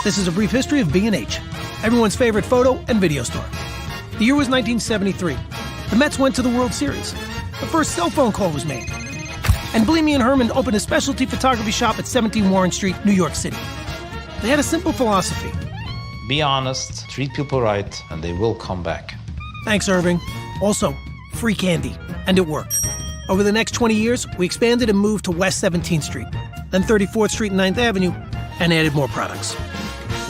This is a brief history of B&H, everyone's favorite photo and video store. The year was 1973. The Mets went to the World Series. The first cell phone call was made. And Bleamy and Herman opened a specialty photography shop at 17 Warren Street, New York City. They had a simple philosophy. Be honest, treat people right, and they will come back. Thanks, Irving. Also, free candy. And it worked. Over the next 20 years, we expanded and moved to West 17th Street, then 34th Street and 9th Avenue, and added more products.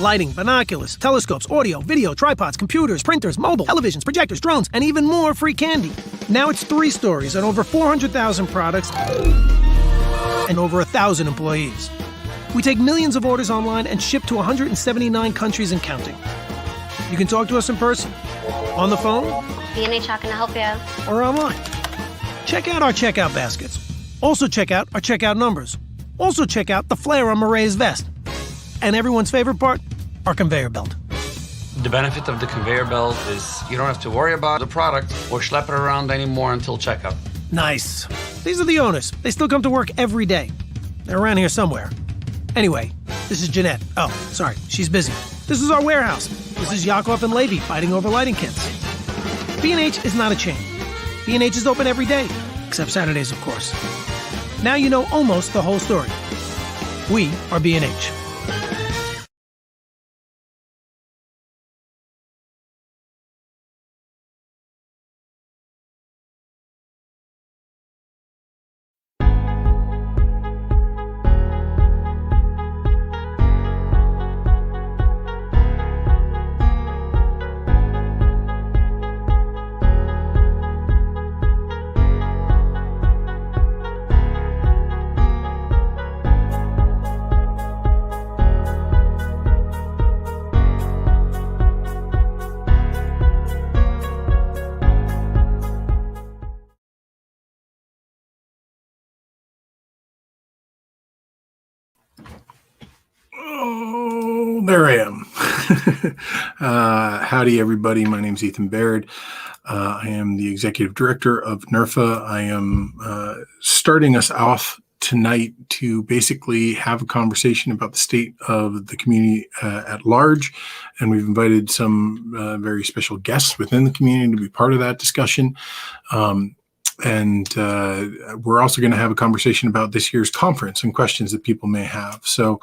Lighting, binoculars, telescopes, audio, video, tripods, computers, printers, mobile, televisions, projectors, drones, and even more free candy. Now it's 3 stories and over 400,000 products and over 1,000 employees. We take millions of orders online and ship to 179 countries and counting. You can talk to us in person, on the phone, B&H, how can I help you? or online. Check out our checkout baskets. Also check out our checkout numbers. Also check out the flare on Marae's vest. And everyone's favorite part, our conveyor belt. The benefit of the conveyor belt is you don't have to worry about the product or schlep it around anymore until checkout. Nice. These are the owners. They still come to work every day. They're around here somewhere. Anyway, this is Jeanette. Oh, sorry, she's busy. This is our warehouse. This is Yakov and Levy fighting over lighting kits. B&H is not a chain. B&H is open every day, except Saturdays, of course. Now you know almost the whole story. We are B&H. Oh, there I am. Howdy, everybody. My name's Ethan Baird. I am the executive director of NERFA. I am starting us off tonight to basically have a conversation about the state of the community at large. And we've invited some very special guests within the community to be part of that discussion. And we're also going to have a conversation about this year's conference and questions that people may have. So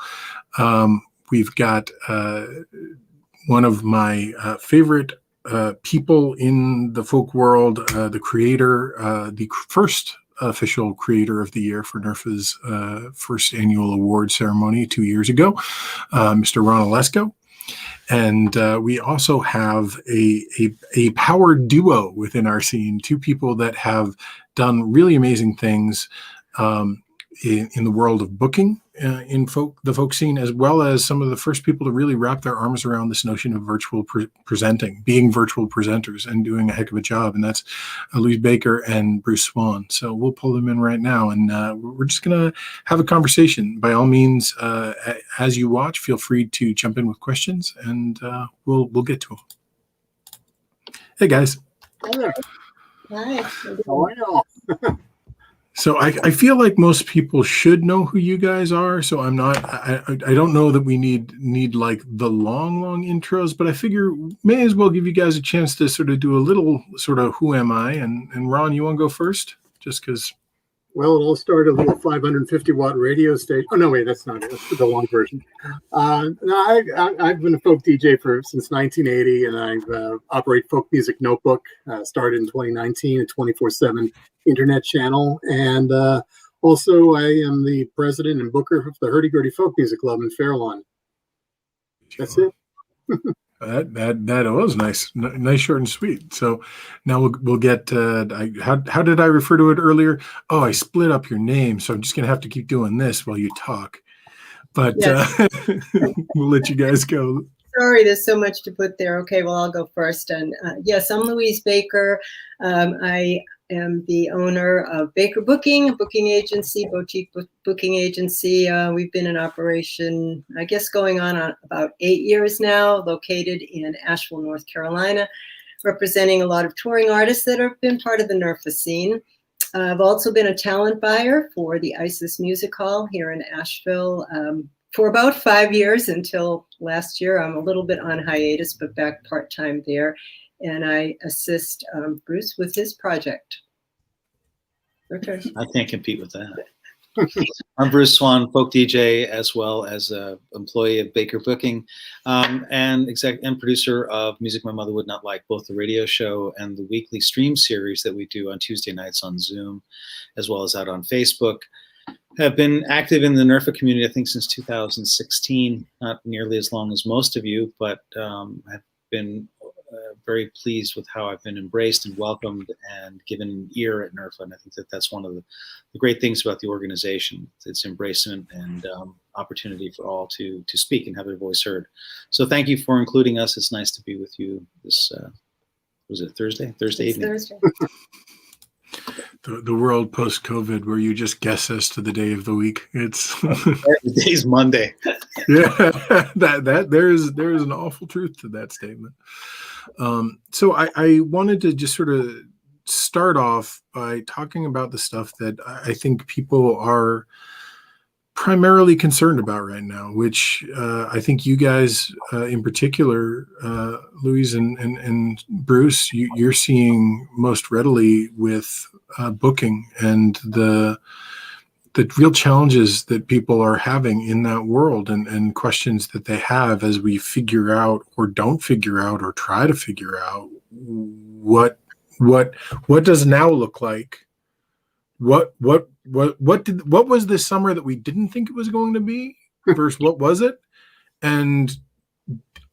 we've got one of my favorite people in the folk world, the creator, the first official creator of the year for NERFA's first annual award ceremony 2 years ago, Mr. Ron Olesko. And we also have a power duo within our scene, 2 people that have done really amazing things in the world of booking in the folk scene, as well as some of the first people to really wrap their arms around this notion of virtual presenting, being virtual presenters and doing a heck of a job. And that's Louise Baker and Bruce Swan. So we'll pull them in right now. And we're just going to have a conversation. By all means, as you watch, feel free to jump in with questions and we'll get to them. Hey, guys. Hi. How are you? So I feel like most people should know who you guys are. So I'm not, I don't know that we need like the long intros, but I figure may as well give you guys a chance to sort of do a little sort of who am I? And Ron, you want to go first? Just because. Well, it all started with a 550-watt radio station. Oh, no, wait, that's not it. That's the long version. No, I've been a folk DJ since 1980, and I've operate Folk Music Notebook, started in 2019, a 24/7 internet channel. And also, I am the president and booker of the Hurdy-Gurdy Folk Music Club in Fairlawn. That's it. That was nice, short and sweet. So now we'll get. How did I refer to it earlier? Oh, I split up your name, so I'm just gonna have to keep doing this while you talk. But yes. We'll let you guys go. Sorry, there's so much to put there. Okay, well, I'll go first. And yes, I'm Louise Baker. I am the owner of Baker Booking, a booking agency, boutique booking agency. We've been in operation, I guess, going on about 8 years now, located in Asheville, North Carolina, representing a lot of touring artists that have been part of the NERFA scene. I've also been a talent buyer for the ISIS Music Hall here in Asheville. for about 5 years until last year. I'm a little bit on hiatus, but back part-time there. And I assist Bruce with his project. Okay. I can't compete with that. I'm Bruce Swan, folk DJ, as well as an employee of Baker Booking, and producer of Music My Mother Would Not Like, both the radio show and the weekly stream series that we do on Tuesday nights on Zoom, as well as out on Facebook. Have been active in the NERFA community, I think, since 2016, not nearly as long as most of you, but have been very pleased with how I've been embraced and welcomed and given an ear at NERFA. And I think that that's one of the great things about the organization. It's embracement and opportunity for all to speak and have their voice heard. So thank you for including us. It's nice to be with you this, was it Thursday? Thursday evening. Thursday. The world post-COVID, where you just guess as to the day of the week. It's the day's Monday. Yeah, that there is an awful truth to that statement. So I wanted to just sort of start off by talking about the stuff that I think people are primarily concerned about right now, which I think you guys in particular, Louise and Bruce, you're seeing most readily with booking and the real challenges that people are having in that world, and questions that they have as we figure out or don't figure out or try to figure out what does now look like. What was this summer that we didn't think it was going to be versus what was it? And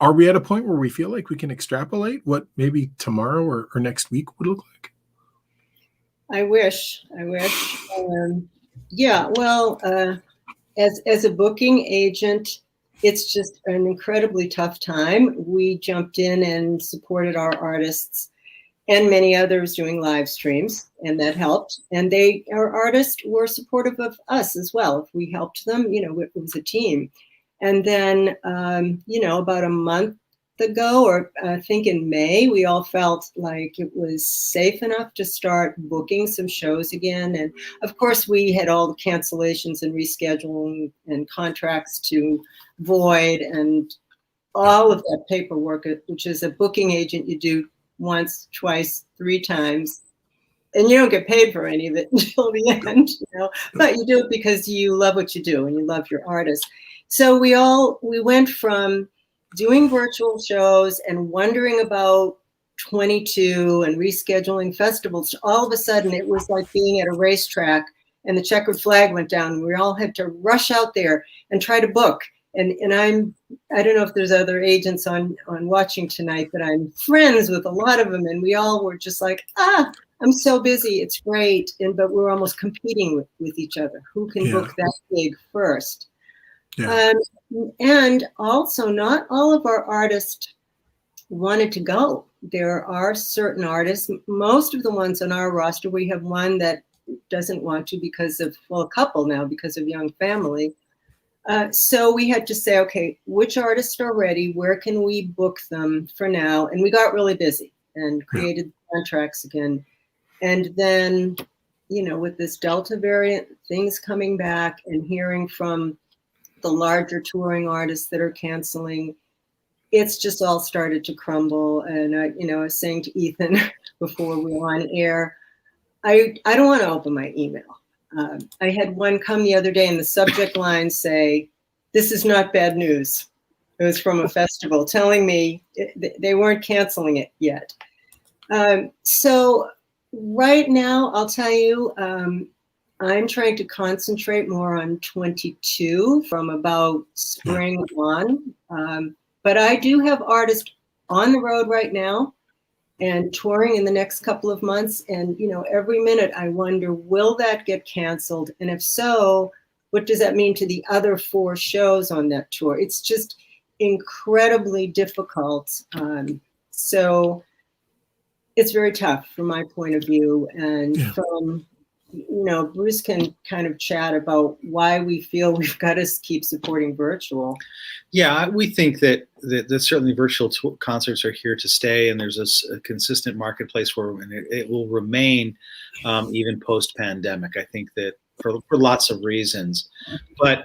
are we at a point where we feel like we can extrapolate what maybe tomorrow or next week would look like? I wish. Yeah, well, as a booking agent, it's just an incredibly tough time. We jumped in and supported our artists and many others doing live streams, and that helped. And our artists were supportive of us as well. If we helped them, it was a team. And then, about a month ago, or I think in May, we all felt like it was safe enough to start booking some shows again. And of course, we had all the cancellations and rescheduling and contracts to void and all of that paperwork, which as a booking agent, you do once, twice, 3 times, and you don't get paid for any of it until the end, but you do it because you love what you do and you love your artist. So we went from doing virtual shows and wondering about 22 and rescheduling festivals to all of a sudden it was like being at a racetrack and the checkered flag went down and we all had to rush out there and try to book. And I don't know if there's other agents on watching tonight, but I'm friends with a lot of them, and we all were just like, I'm so busy, it's great, but we're almost competing with each other. Who can book that gig first? Yeah. And also, not all of our artists wanted to go. There are certain artists, most of the ones on our roster, we have one that doesn't want to because of, a couple now because of young family. So we had to say, okay, which artists are ready? Where can we book them for now? And we got really busy and created contracts again. And then, with this Delta variant, things coming back and hearing from the larger touring artists that are canceling, it's just all started to crumble. And I was saying to Ethan before we were on air, I don't want to open my email. I had one come the other day and the subject line say, "This is not bad news." It was from a festival telling me they weren't canceling it yet. So right now, I'll tell you, I'm trying to concentrate more on 22 from about spring on. But I do have artists on the road right now and touring in the next couple of months. And, every minute I wonder, will that get canceled? And if so, what does that mean to the other 4 shows on that tour? It's just incredibly difficult. So it's very tough from my point of view. And from, Bruce can kind of chat about why we feel we've got to keep supporting virtual. Yeah, we think that certainly virtual concerts are here to stay, and there's a consistent marketplace where it will remain even post-pandemic. I think that for lots of reasons, but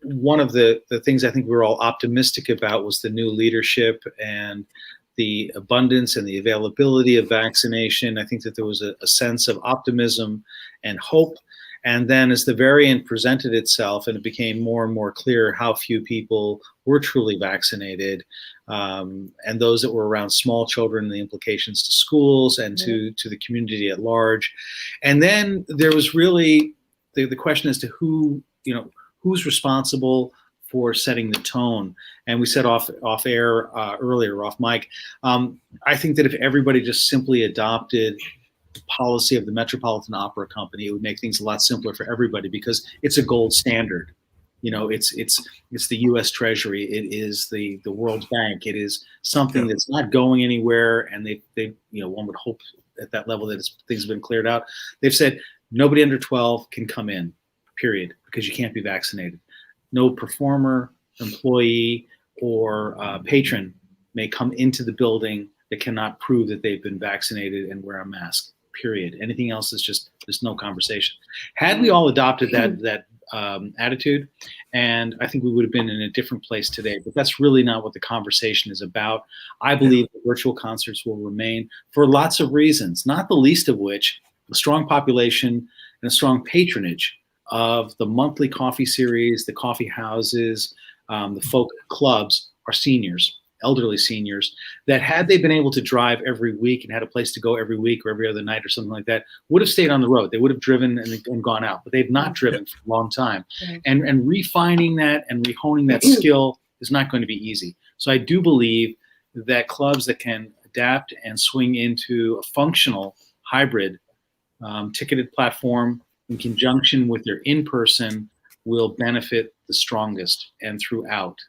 one of the things I think we were all optimistic about was the new leadership and the abundance and the availability of vaccination. I think that there was a sense of optimism and hope. And then as the variant presented itself and it became more and more clear how few people were truly vaccinated, and those that were around small children, the implications to schools and to the community at large. And then there was really the question as to who's responsible for setting the tone. And we said off air earlier, off mic, I think that if everybody just simply adopted the policy of the Metropolitan Opera Company, it would make things a lot simpler for everybody, because it's a gold standard. It's the U.S. Treasury, it is the World Bank, it is something that's not going anywhere. And they one would hope at that level that things have been cleared out. They've said nobody under 12 can come in, period, because you can't be vaccinated. No performer, employee, or patron may come into the building that cannot prove that they've been vaccinated and wear a mask, period. Anything else is just, there's no conversation. Had we all adopted that attitude, and I think we would have been in a different place today, but that's really not what the conversation is about. I believe that virtual concerts will remain for lots of reasons, not the least of which a strong population and a strong patronage of the monthly coffee series, the coffee houses, the folk clubs are seniors, elderly seniors, that had they been able to drive every week and had a place to go every week or every other night or something like that, would have stayed on the road. They would have driven and gone out, but they've not driven for a long time. And refining that and rehoning that skill is not going to be easy. So I do believe that clubs that can adapt and swing into a functional hybrid ticketed platform in conjunction with their in-person will benefit the strongest and throughout.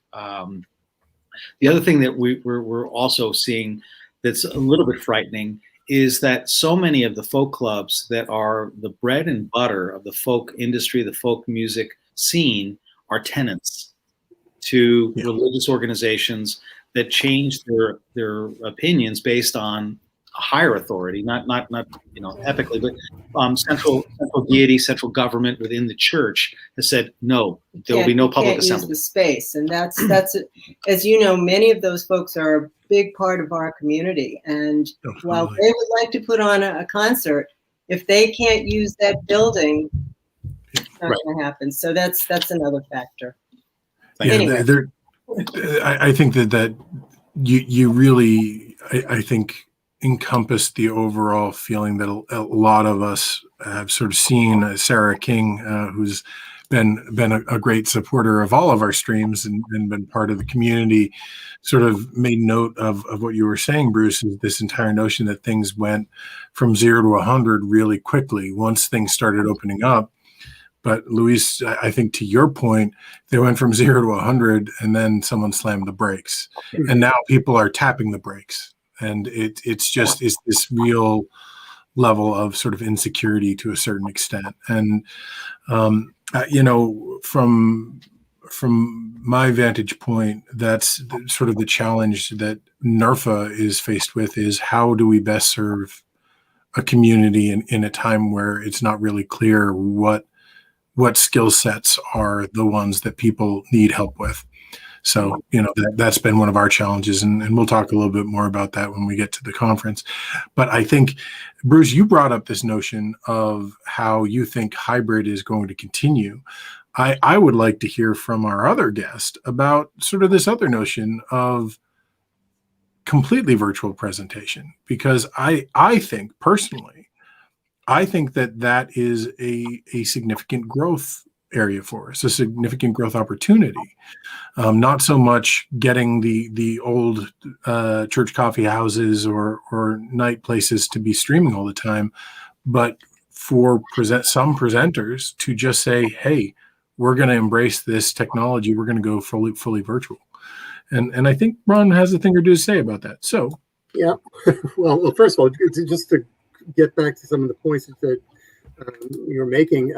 The other thing that we're also seeing that's a little bit frightening is that so many of the folk clubs that are the bread and butter of the folk industry, the folk music scene, are tenants to religious organizations that change their opinions based on a higher authority, not ethically, but central deity, central government within the church has said no, there will be no public assembly. Use the space, and that's as you know, many of those folks are a big part of our community. And while they would like to put on a concert, if they can't use that building, it's not going to happen. So that's another factor. Anyway. I think that you really, I think, encompassed the overall feeling that a lot of us have sort of seen. Sarah King, who's been a great supporter of all of our streams and been part of the community, sort of made note of what you were saying, Bruce, is this entire notion that things went from 0 to 100 really quickly once things started opening up. But Luis, I think to your point, they went from 0 to 100 and then someone slammed the brakes. And now people are tapping the brakes. And it's this real level of sort of insecurity to a certain extent. And, from my vantage point, that's sort of the challenge that NERFA is faced with, is how do we best serve a community in a time where it's not really clear what skill sets are the ones that people need help with. So, that's been one of our challenges, and we'll talk a little bit more about that when we get to the conference. But I think, Bruce, you brought up this notion of how you think hybrid is going to continue. I would like to hear from our other guest about sort of this other notion of completely virtual presentation, because I think personally, that is a significant growth area for us, a significant growth opportunity. Not so much getting the old church coffee houses or night places to be streaming all the time, but for some presenters to just say, hey, we're going to embrace this technology. We're going to go fully virtual. And I think Ron has a thing or two to say about that. So, yeah. Well, first of all, just to get back to some of the points that you're making,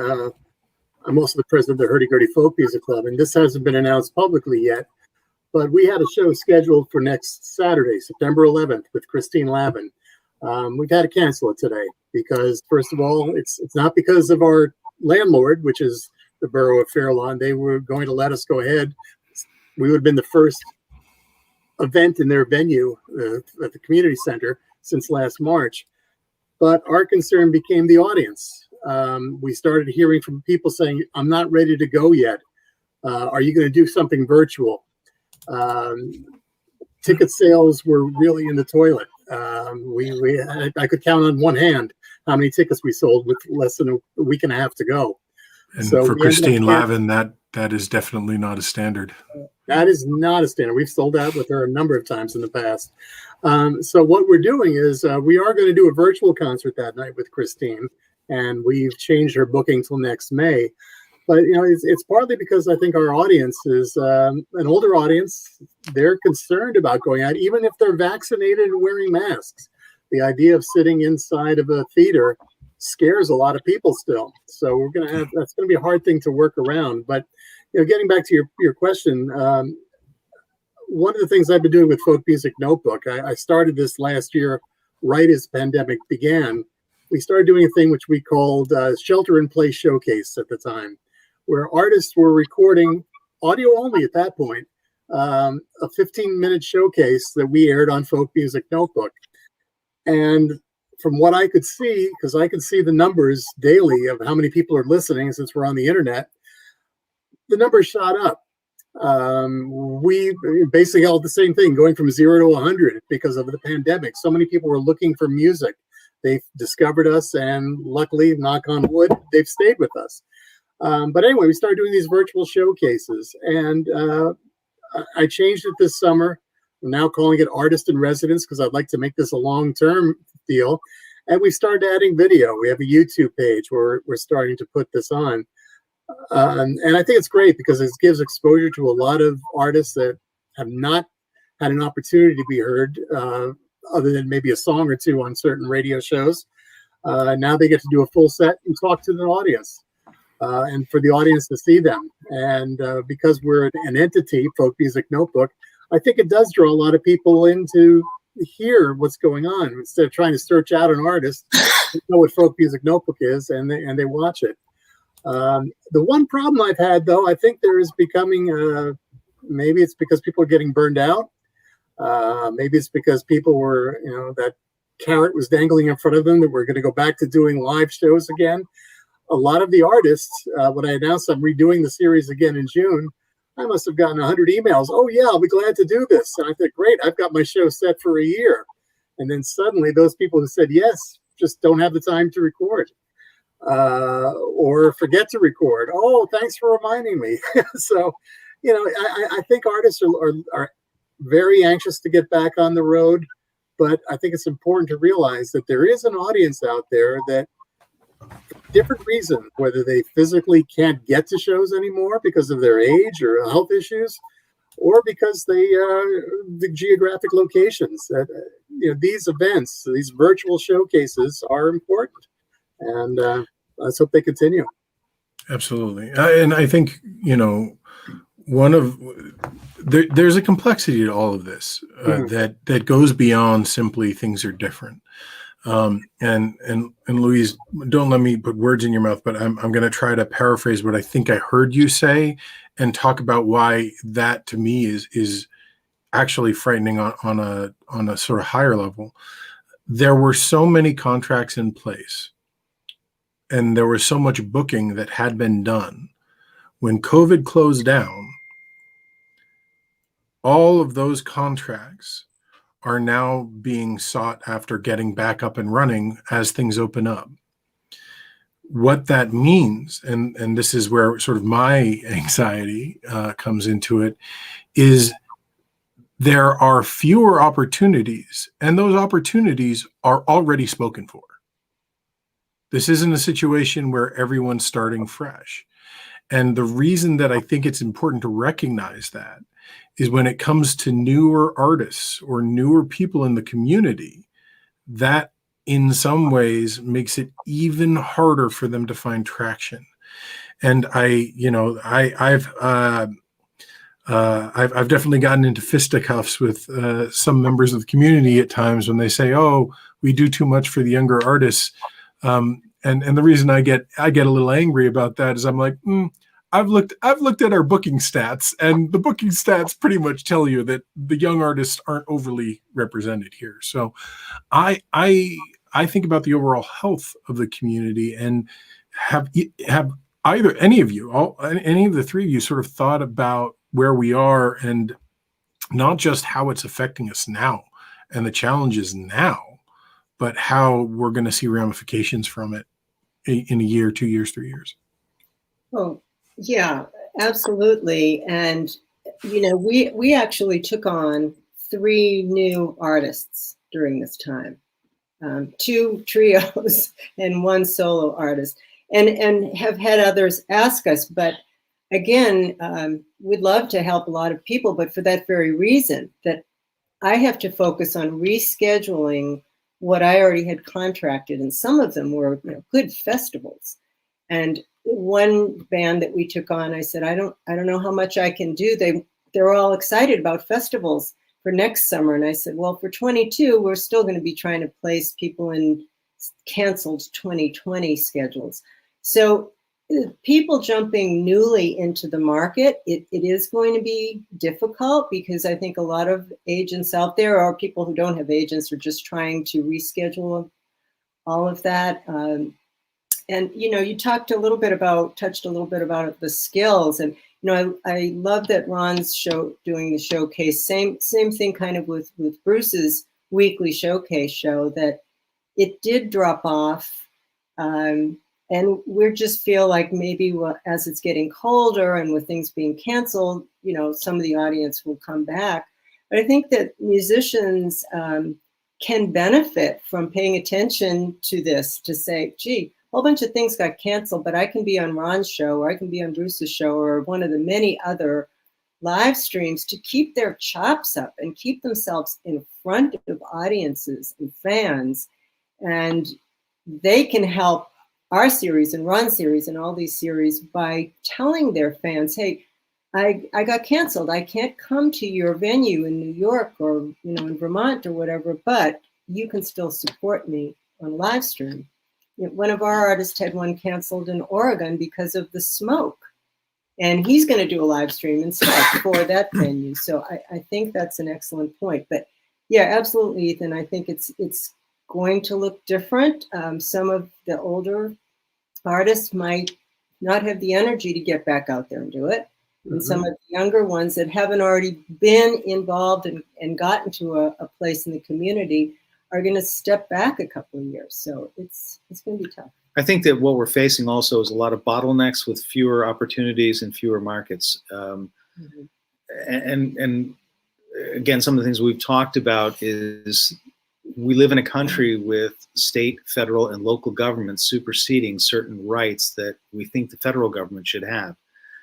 I'm also the president of the Hurdy-Gurdy Folk Music Club, and this hasn't been announced publicly yet, but we had a show scheduled for next Saturday, September 11th, with Christine Lavin. We've had to cancel it today because, first of all, it's not because of our landlord, which is the borough of Fair Lawn. They were going to let us go ahead. We would have been the first event in their venue at the community center since last March. But our concern became the audience. We started hearing from people saying, I'm not ready to go yet. Are you going to do something virtual? Ticket sales were really in the toilet. I could count on one hand how many tickets we sold with less than a week and a half to go. And So for we ended up Christine Lavin, that is definitely not a standard. That is not a standard. We've sold out with her a number of times in the past. So what we're doing is we are going to do a virtual concert that night with Christine, and we've changed her booking till next May. But it's partly because I think our audience is an older audience. They're concerned about going out, even if they're vaccinated and wearing masks. The idea of sitting inside of a theater scares a lot of people still. So that's going to be a hard thing to work around. But getting back to your question, one of the things I've been doing with Folk Music Notebook, I started this last year, right as the pandemic began. We started doing a thing which we called Shelter in Place Showcase at the time, where artists were recording audio only at that point, a 15-minute showcase that we aired on Folk Music Notebook. And from what I could see, because I could see the numbers daily of how many people are listening since we're on the internet, the numbers shot up. We basically held the same thing, going from 0 to 100 because of the pandemic. So many people were looking for music. They've discovered us, and luckily, knock on wood, they've stayed with us. But anyway, we started doing these virtual showcases, and I changed it this summer. I'm now calling it Artist in Residence because I'd like to make this a long-term deal. And we started adding video. We have a YouTube page where we're starting to put this on. And I think it's great because it gives exposure to a lot of artists that have not had an opportunity to be heard, other than maybe a song or two on certain radio shows. Now they get to do a full set and talk to the audience, and for the audience to see them. And because we're an entity, Folk Music Notebook, I think it does draw a lot of people in to hear what's going on instead of trying to search out an artist. They know what Folk Music Notebook is, and they watch it. The one problem I've had, though, I think there is becoming, maybe it's because people are getting burned out. Maybe it's because people were, that carrot was dangling in front of them that we're going to go back to doing live shows again. A lot of the artists, when I announced I'm redoing the series again in June, I must have gotten 100 emails. Oh, yeah, I'll be glad to do this. And I thought, great, I've got my show set for a year. And then suddenly those people who said yes just don't have the time to record. Or forget to record. Oh, thanks for reminding me. So, I think artists are very anxious to get back on the road, but I think it's important to realize that there is an audience out there that, for different reasons, whether they physically can't get to shows anymore because of their age or health issues, or because the geographic locations, that these events, these virtual showcases are important. And let's hope they continue. Absolutely. And I think, there's a complexity to all of this that goes beyond simply things are different. And Louise, don't let me put words in your mouth, but I'm going to try to paraphrase what I think I heard you say and talk about why that to me is actually frightening on a sort of higher level. There were so many contracts in place, and there was so much booking that had been done. When COVID closed down, all of those contracts are now being sought after getting back up and running as things open up. What that means, and this is where sort of my anxiety comes into it, is there are fewer opportunities, and those opportunities are already spoken for. This isn't a situation where everyone's starting fresh. And the reason that I think it's important to recognize that is when it comes to newer artists or newer people in the community, that in some ways makes it even harder for them to find traction. And I've definitely gotten into fisticuffs with some members of the community at times when they say, "Oh, we do too much for the younger artists." And the reason I get a little angry about that is I'm like, I've looked at our booking stats, and the booking stats pretty much tell you that the young artists aren't overly represented here. So I think about the overall health of the community, and have either any of you, any of the three of you, sort of thought about where we are, and not just how it's affecting us now and the challenges now, but how we're going to see ramifications from it in a year, 2 years, 3 years. Oh, yeah, absolutely. And, we actually took on 3 new artists during this time, 2 trios and 1 solo artist, and have had others ask us. But again, we'd love to help a lot of people, but for that very reason, that I have to focus on rescheduling what I already had contracted. And some of them were good festivals. And one band that we took on, I said, I don't know how much I can do. They're all excited about festivals for next summer. And I said, well, for 22, we're still going to be trying to place people in canceled 2020 schedules. So people jumping newly into the market, it is going to be difficult, because I think a lot of agents out there, or people who don't have agents, are just trying to reschedule all of that. And you touched a little bit about the skills, and I love that Ron's doing the showcase. Same thing kind of with Bruce's weekly showcase show, that it did drop off. And we just feel like maybe as it's getting colder and with things being canceled, some of the audience will come back. But I think that musicians can benefit from paying attention to this, to say, gee, a whole bunch of things got canceled, but I can be on Ron's show, or I can be on Bruce's show, or one of the many other live streams, to keep their chops up and keep themselves in front of audiences and fans. And they can help our series and Ron's series and all these series by telling their fans, hey, I got canceled. I can't come to your venue in New York or in Vermont or whatever, but you can still support me on live stream. One of our artists had one canceled in Oregon because of the smoke, and he's going to do a live stream instead for that venue. So I think that's an excellent point. But yeah, absolutely, Ethan. I think it's going to look different. Some of the older artists might not have the energy to get back out there and do it. And some of the younger ones that haven't already been involved and gotten to a place in the community are going to step back a couple of years. So it's going to be tough. I think that what we're facing also is a lot of bottlenecks with fewer opportunities and fewer markets. And again, some of the things we've talked about is we live in a country with state, federal, and local governments superseding certain rights that we think the federal government should have.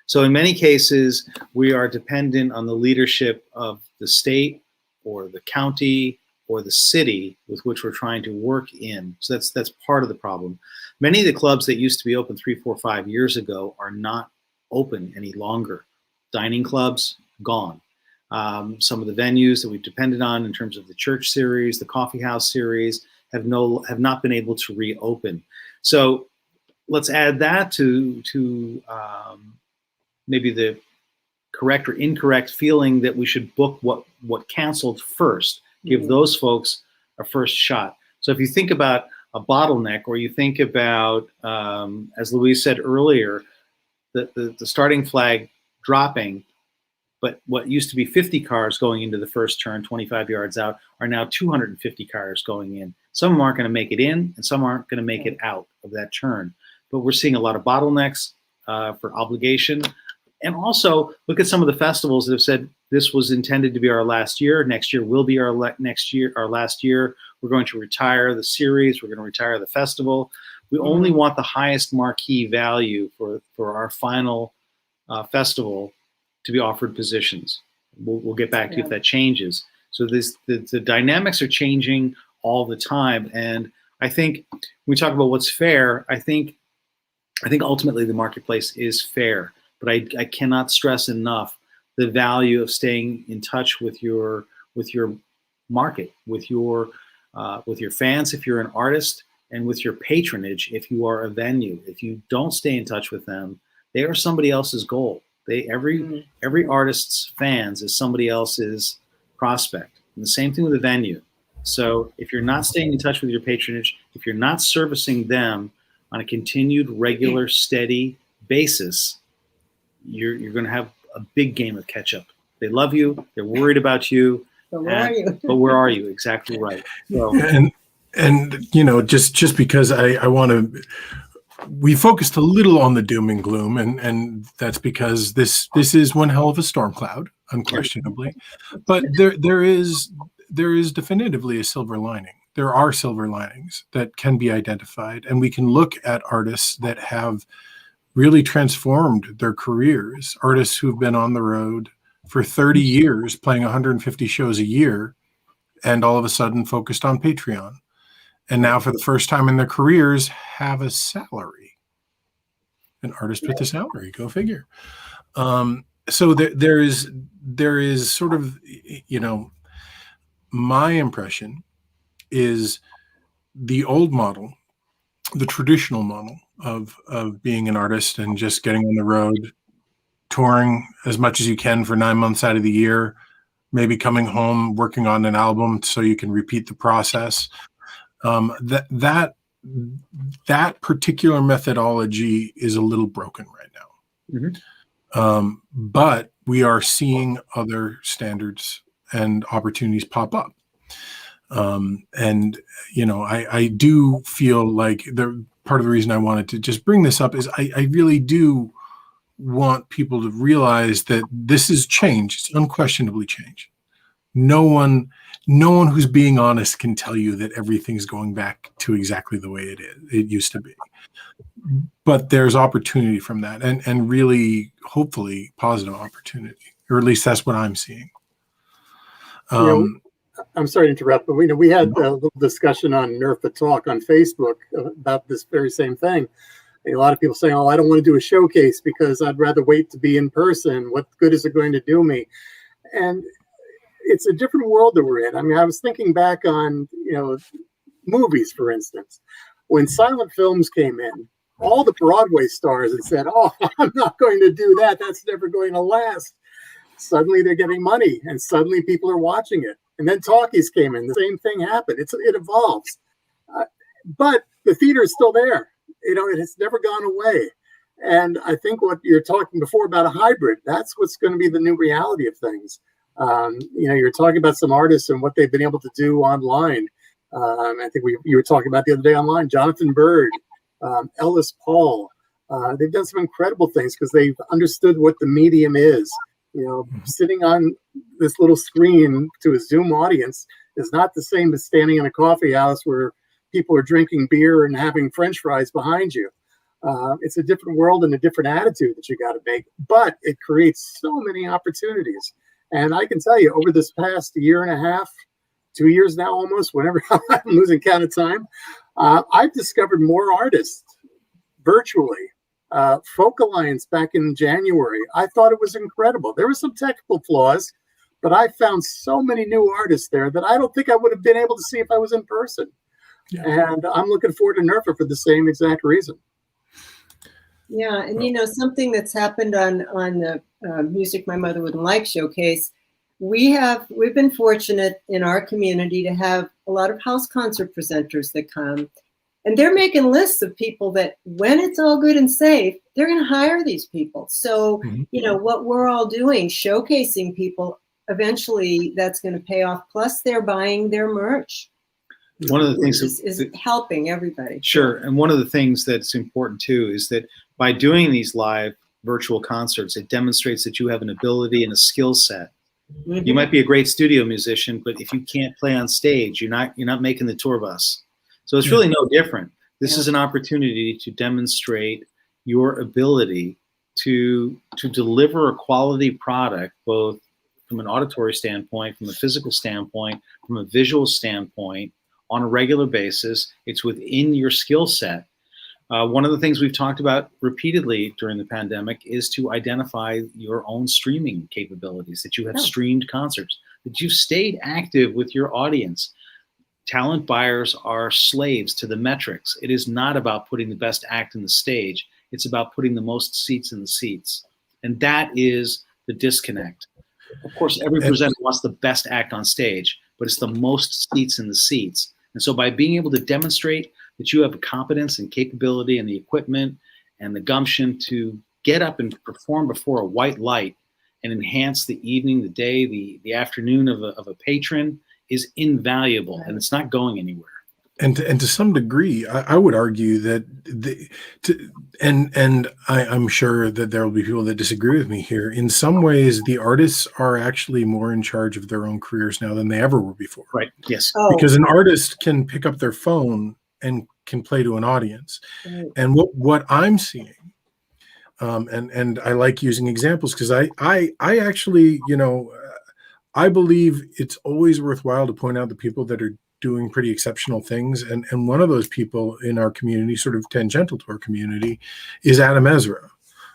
So in many cases, we are dependent on the leadership of the state or the county or the city with which we're trying to work in. So that's part of the problem. Many of the clubs that used to be open 3, 4, 5 years ago are not open any longer. Dining clubs, gone. Some of the venues that we've depended on in terms of the church series, the coffee house series, have not been able to reopen. So let's add that to maybe the correct or incorrect feeling that we should book what canceled first, give those folks a first shot. So if you think about a bottleneck, or you think about, as Louise said earlier, the starting flag dropping, but what used to be 50 cars going into the first turn, 25 yards out, are now 250 cars going in. Some of them aren't going to make it in, and some aren't going to make it out of that turn. But we're seeing a lot of bottlenecks for obligation. And also, look at some of the festivals that have said this was intended to be our last year. Next year will be our last year. We're going to retire the series. We're going to retire the festival. We only want the highest marquee value for our final festival to be offered positions. We'll get back to you if that changes. So the dynamics are changing all the time. And I think when we talk about what's fair, I think ultimately the marketplace is fair. But I cannot stress enough the value of staying in touch with your market, with your fans if you're an artist, and with your patronage if you are a venue. If you don't stay in touch with them, They are somebody else's goal. Every artist's fans is somebody else's prospect. And the same thing with the venue. So if you're not staying in touch with your patronage, if you're not servicing them on a continued, regular, steady basis, you're going to have a big game of catch up. They love you. They're worried about you. But where are you? But where are you? Exactly right. So, and just because I want to, we focused a little on the doom and gloom, and that's because this is one hell of a storm cloud, unquestionably. But there is definitively a silver lining. There are silver linings that can be identified, and we can look at artists that have really transformed their careers, artists who've been on the road for 30 years playing 150 shows a year and all of a sudden focused on Patreon. And now for the first time in their careers have a salary. An artist with a salary, go figure. So there is sort of, my impression is the old model, the traditional model of being an artist and just getting on the road, touring as much as you can for 9 months out of the year, maybe coming home, working on an album so you can repeat the process. That particular methodology is a little broken right now. But we are seeing other standards and opportunities pop up. I do feel like part of the reason I wanted to just bring this up is I really do want people to realize that this is change. It's unquestionably change. No one who's being honest can tell you that everything's going back to exactly the way it used to be. But there's opportunity from that, and really, hopefully, positive opportunity, or at least that's what I'm seeing. I'm sorry to interrupt, but we had a little discussion on NERFA Talk on Facebook about this very same thing. A lot of people saying, "Oh, I don't want to do a showcase because I'd rather wait to be in person. What good is it going to do me?" And it's a different world that we're in. I mean, I was thinking back on, movies, for instance. When silent films came in, all the Broadway stars had said, "Oh, I'm not going to do that. That's never going to last." Suddenly they're getting money, and suddenly people are watching it. And then talkies came in. The same thing happened. It evolves. But the theater is still there. It has never gone away. And I think what you're talking before about a hybrid, that's what's going to be the new reality of things. You're talking about some artists and what they've been able to do online. I think you were talking about the other day online, Jonathan Bird, Ellis Paul. They've done some incredible things because they've understood what the medium is. Sitting on this little screen to a Zoom audience is not the same as standing in a coffee house where people are drinking beer and having French fries behind you. It's a different world and a different attitude that you got to make, but it creates so many opportunities. And I can tell you, over this past year and a half, 2 years now almost, whenever I'm losing count of time, I've discovered more artists virtually. Folk Alliance back in January, I thought it was incredible. There were some technical flaws, but I found so many new artists there that I don't think I would have been able to see if I was in person. Yeah. And I'm looking forward to NERFA for the same exact reason. Yeah, and something that's happened on the Music My Mother Wouldn't Like showcase, we've been fortunate in our community to have a lot of house concert presenters that come. And they're making lists of people that when it's all good and safe, they're going to hire these people. So, what we're all doing, showcasing people, eventually that's going to pay off. Plus they're buying their merch. One of the things is helping everybody. Sure. And one of the things that's important too is that by doing these live virtual concerts, it demonstrates that you have an ability and a skill set. You might be a great studio musician, but if you can't play on stage, you're not making the tour bus. So it's really no different. This is an opportunity to demonstrate your ability to deliver a quality product, both from an auditory standpoint, from a physical standpoint, from a visual standpoint, on a regular basis. It's within your skill set. One of the things we've talked about repeatedly during the pandemic is to identify your own streaming capabilities, that you have streamed concerts, that you've stayed active with your audience. Talent buyers are slaves to the metrics. It is not about putting the best act on the stage. It's about putting the most seats in the seats. And that is the disconnect. Of course, every presenter wants the best act on stage, but it's the most seats in the seats. And so by being able to demonstrate that you have the competence and capability and the equipment and the gumption to get up and perform before a white light and enhance the evening, the day, the afternoon of a patron is invaluable, and it's not going anywhere. And to some degree, I would argue that I'm sure that there will be people that disagree with me here. In some ways, the artists are actually more in charge of their own careers now than they ever were before. Right. Yes. Because an artist can pick up their phone and can play to an audience. Right. And what I'm seeing, and I like using examples because I actually, I believe it's always worthwhile to point out the people that are doing pretty exceptional things. And one of those people in our community, sort of tangential to our community, is Adam Ezra,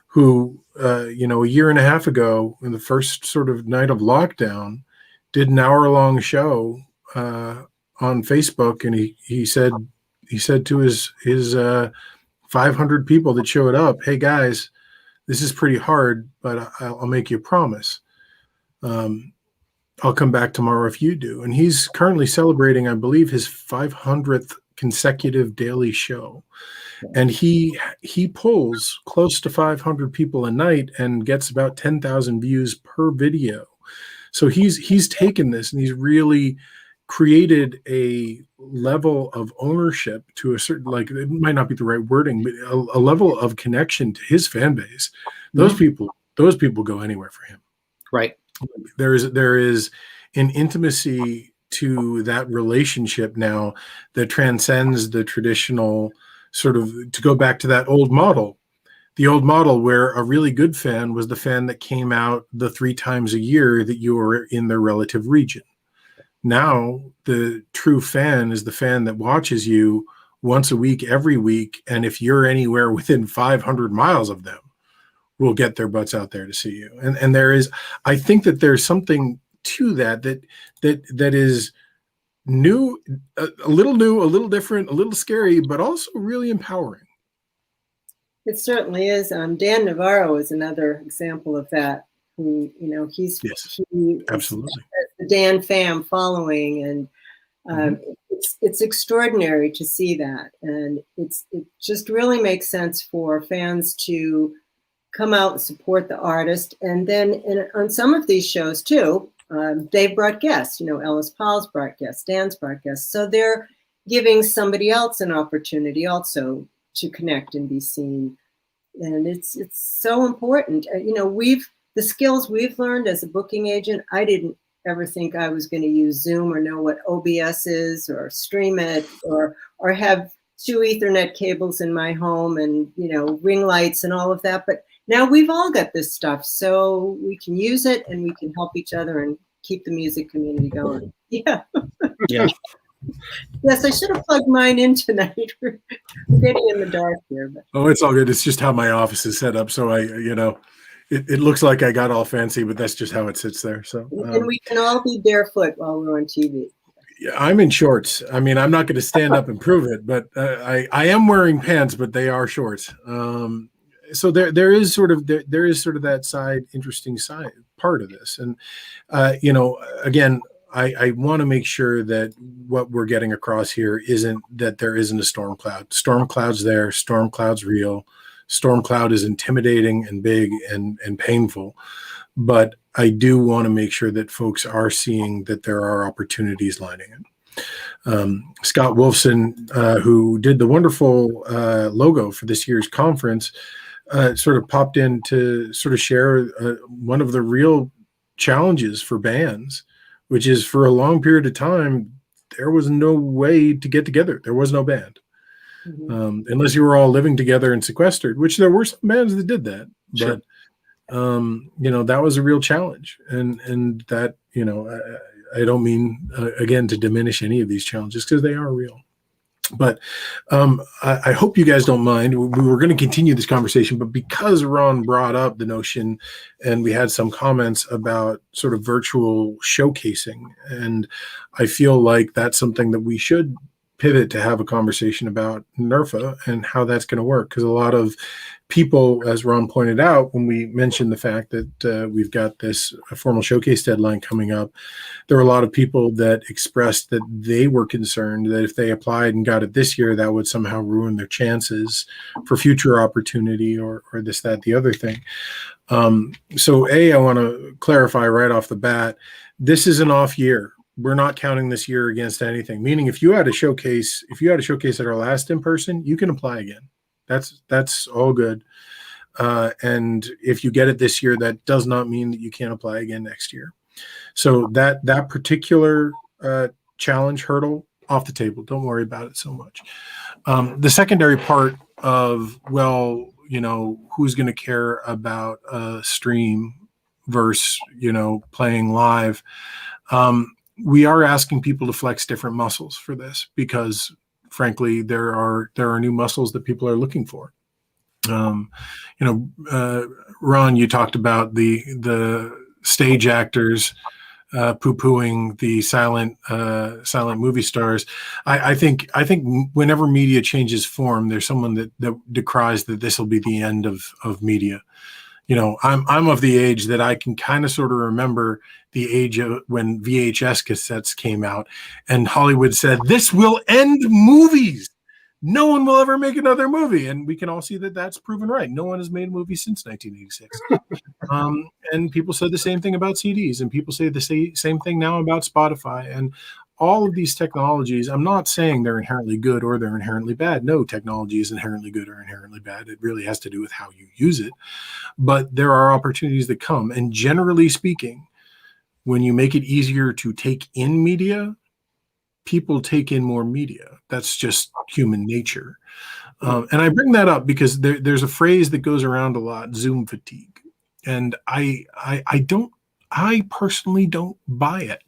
who, a year and a half ago, in the first sort of night of lockdown, did an hour-long show on Facebook. And he said to his 500 people that showed up, "Hey guys, this is pretty hard, but I'll make you a promise. I'll come back tomorrow if you do." And he's currently celebrating, I believe, his 500th consecutive daily show. And he pulls close to 500 people a night and gets about 10,000 views per video. So he's taken this and he's really created a level of ownership to a certain, like, it might not be the right wording, but a level of connection to his fan base. Those people go anywhere for him. Right. There is an intimacy to that relationship now that transcends the traditional sort of, to go back to that old model, the old model where a really good fan was the fan that came out the 3 times a year that you were in their relative region. Now, the true fan is the fan that watches you once a week, every week. And if you're anywhere within 500 miles of them, will get their butts out there to see you. And there is, I think that there's something to that is new, a little different, a little scary, but also really empowering. It certainly is. Dan Navarro is another example of that. Who, he absolutely has the Dan fam following, and it's extraordinary to see that. And it just really makes sense for fans to come out and support the artist. And then on some of these shows too, they've brought guests. Ellis Powell's brought guests, Dan's brought guests. So they're giving somebody else an opportunity also to connect and be seen. And it's so important. The skills we've learned as a booking agent, I didn't ever think I was going to use Zoom or know what OBS is or stream it or have 2 Ethernet cables in my home and, ring lights and all of that. But now we've all got this stuff, so we can use it and we can help each other and keep the music community going. Yeah. Yeah. Yes, I should have plugged mine in tonight. We're getting in the dark here. But. Oh, it's all good. It's just how my office is set up. So it looks like I got all fancy, but that's just how it sits there. So and we can all be barefoot while we're on TV. Yeah, I'm in shorts. I mean, I'm not going to stand up and prove it, but I am wearing pants, but they are shorts. So there is sort of that interesting side part of this. And again, I want to make sure that what we're getting across here isn't that there isn't a storm cloud. Storm cloud's there. Storm cloud's real. Storm cloud is intimidating and big and painful. But I do want to make sure that folks are seeing that there are opportunities lining up. Scott Wolfson, who did the wonderful logo for this year's conference, sort of popped in to sort of share one of the real challenges for bands, which is for a long period of time, there was no way to get together. There was no band. Unless you were all living together and sequestered, which there were some bands that did that. Sure. But, that was a real challenge. And that, I don't mean, again, to diminish any of these challenges because they are real. But I hope you guys don't mind. We were going to continue this conversation, but because Ron brought up the notion and we had some comments about sort of virtual showcasing, and I feel like that's something that we should pivot to have a conversation about NERFA and how that's going to work, because a lot of people, as Ron pointed out, when we mentioned the fact that we've got this formal showcase deadline coming up, there were a lot of people that expressed that they were concerned that if they applied and got it this year, that would somehow ruin their chances for future opportunity or this, that, the other thing. So I want to clarify right off the bat, this is an off year. We're not counting this year against anything, meaning if you had a showcase at our last in person, you can apply again. That's all good. And if you get it this year, that does not mean that you can't apply again next year. So that particular challenge hurdle off the table. Don't worry about it so much. The secondary part of, well, who's going to care about a stream versus, playing live. We are asking people to flex different muscles for this because, frankly, there are new muscles that people are looking for. Ron, you talked about the stage actors poo-pooing the silent movie stars. I think whenever media changes form, there's someone that decries that this will be the end of media. I'm of the age that I can kind of sort of remember the age of when VHS cassettes came out and Hollywood said, this will end movies. No one will ever make another movie. And we can all see that that's proven right. No one has made a movie since 1986. And people said the same thing about CDs, and people say the same thing now about Spotify. And all of these technologies, I'm not saying they're inherently good or they're inherently bad. No technology is inherently good or inherently bad. It really has to do with how you use it. But there are opportunities that come. And generally speaking, when you make it easier to take in media, people take in more media. That's just human nature. And I bring that up because there's a phrase that goes around a lot, Zoom fatigue. And I personally don't buy it.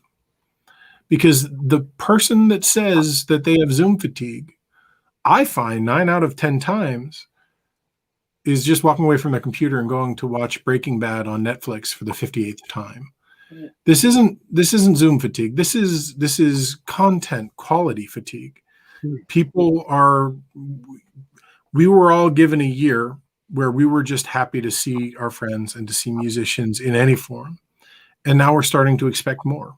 Because the person that says that they have Zoom fatigue, I find 9 out of 10 times is just walking away from their computer and going to watch Breaking Bad on Netflix for the 58th time. This isn't Zoom fatigue. This is content quality fatigue. We were all given a year where we were just happy to see our friends and to see musicians in any form. And now we're starting to expect more.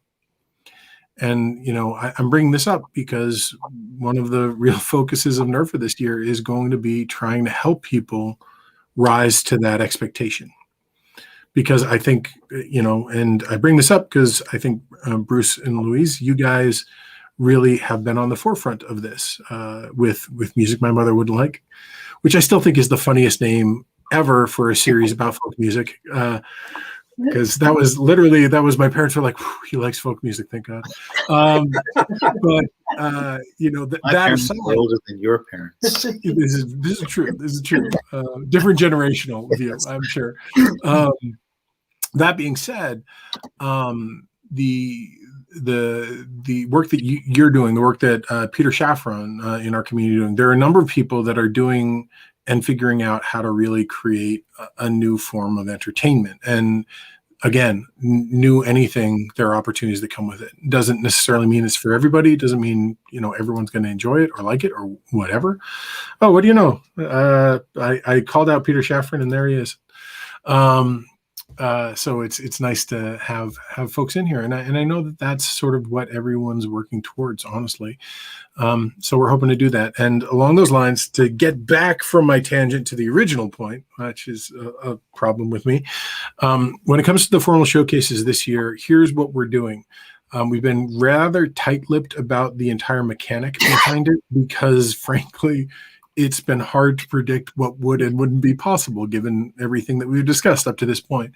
And, I'm bringing this up because one of the real focuses of NERFA this year is going to be trying to help people rise to that expectation. Because I think, and I bring this up because I think Bruce and Louise, you guys really have been on the forefront of this with Music My Mother Wouldn't Like, which I still think is the funniest name ever for a series about folk music. Because that was my parents were like, he likes folk music, thank God. But My parents are older than your parents. This is true. Different generational view, I'm sure. That being said, the work that you're doing, the work that Peter Shaffron in our community doing, there are a number of people that are doing and figuring out how to really create a new form of entertainment. And again, new anything, there are opportunities that come with it. Doesn't necessarily mean it's for everybody. It doesn't mean, everyone's going to enjoy it or like it or whatever. Oh, what do you know? I called out Peter Shaffron and there he is. So it's nice to have folks in here, and I know that that's sort of what everyone's working towards, honestly. So we're hoping to do that. And along those lines, to get back from my tangent to the original point, which is a problem with me, when it comes to the formal showcases this year, here's what we're doing. We've been rather tight-lipped about the entire mechanic behind it because, frankly, it's been hard to predict what would and wouldn't be possible given everything that we've discussed up to this point.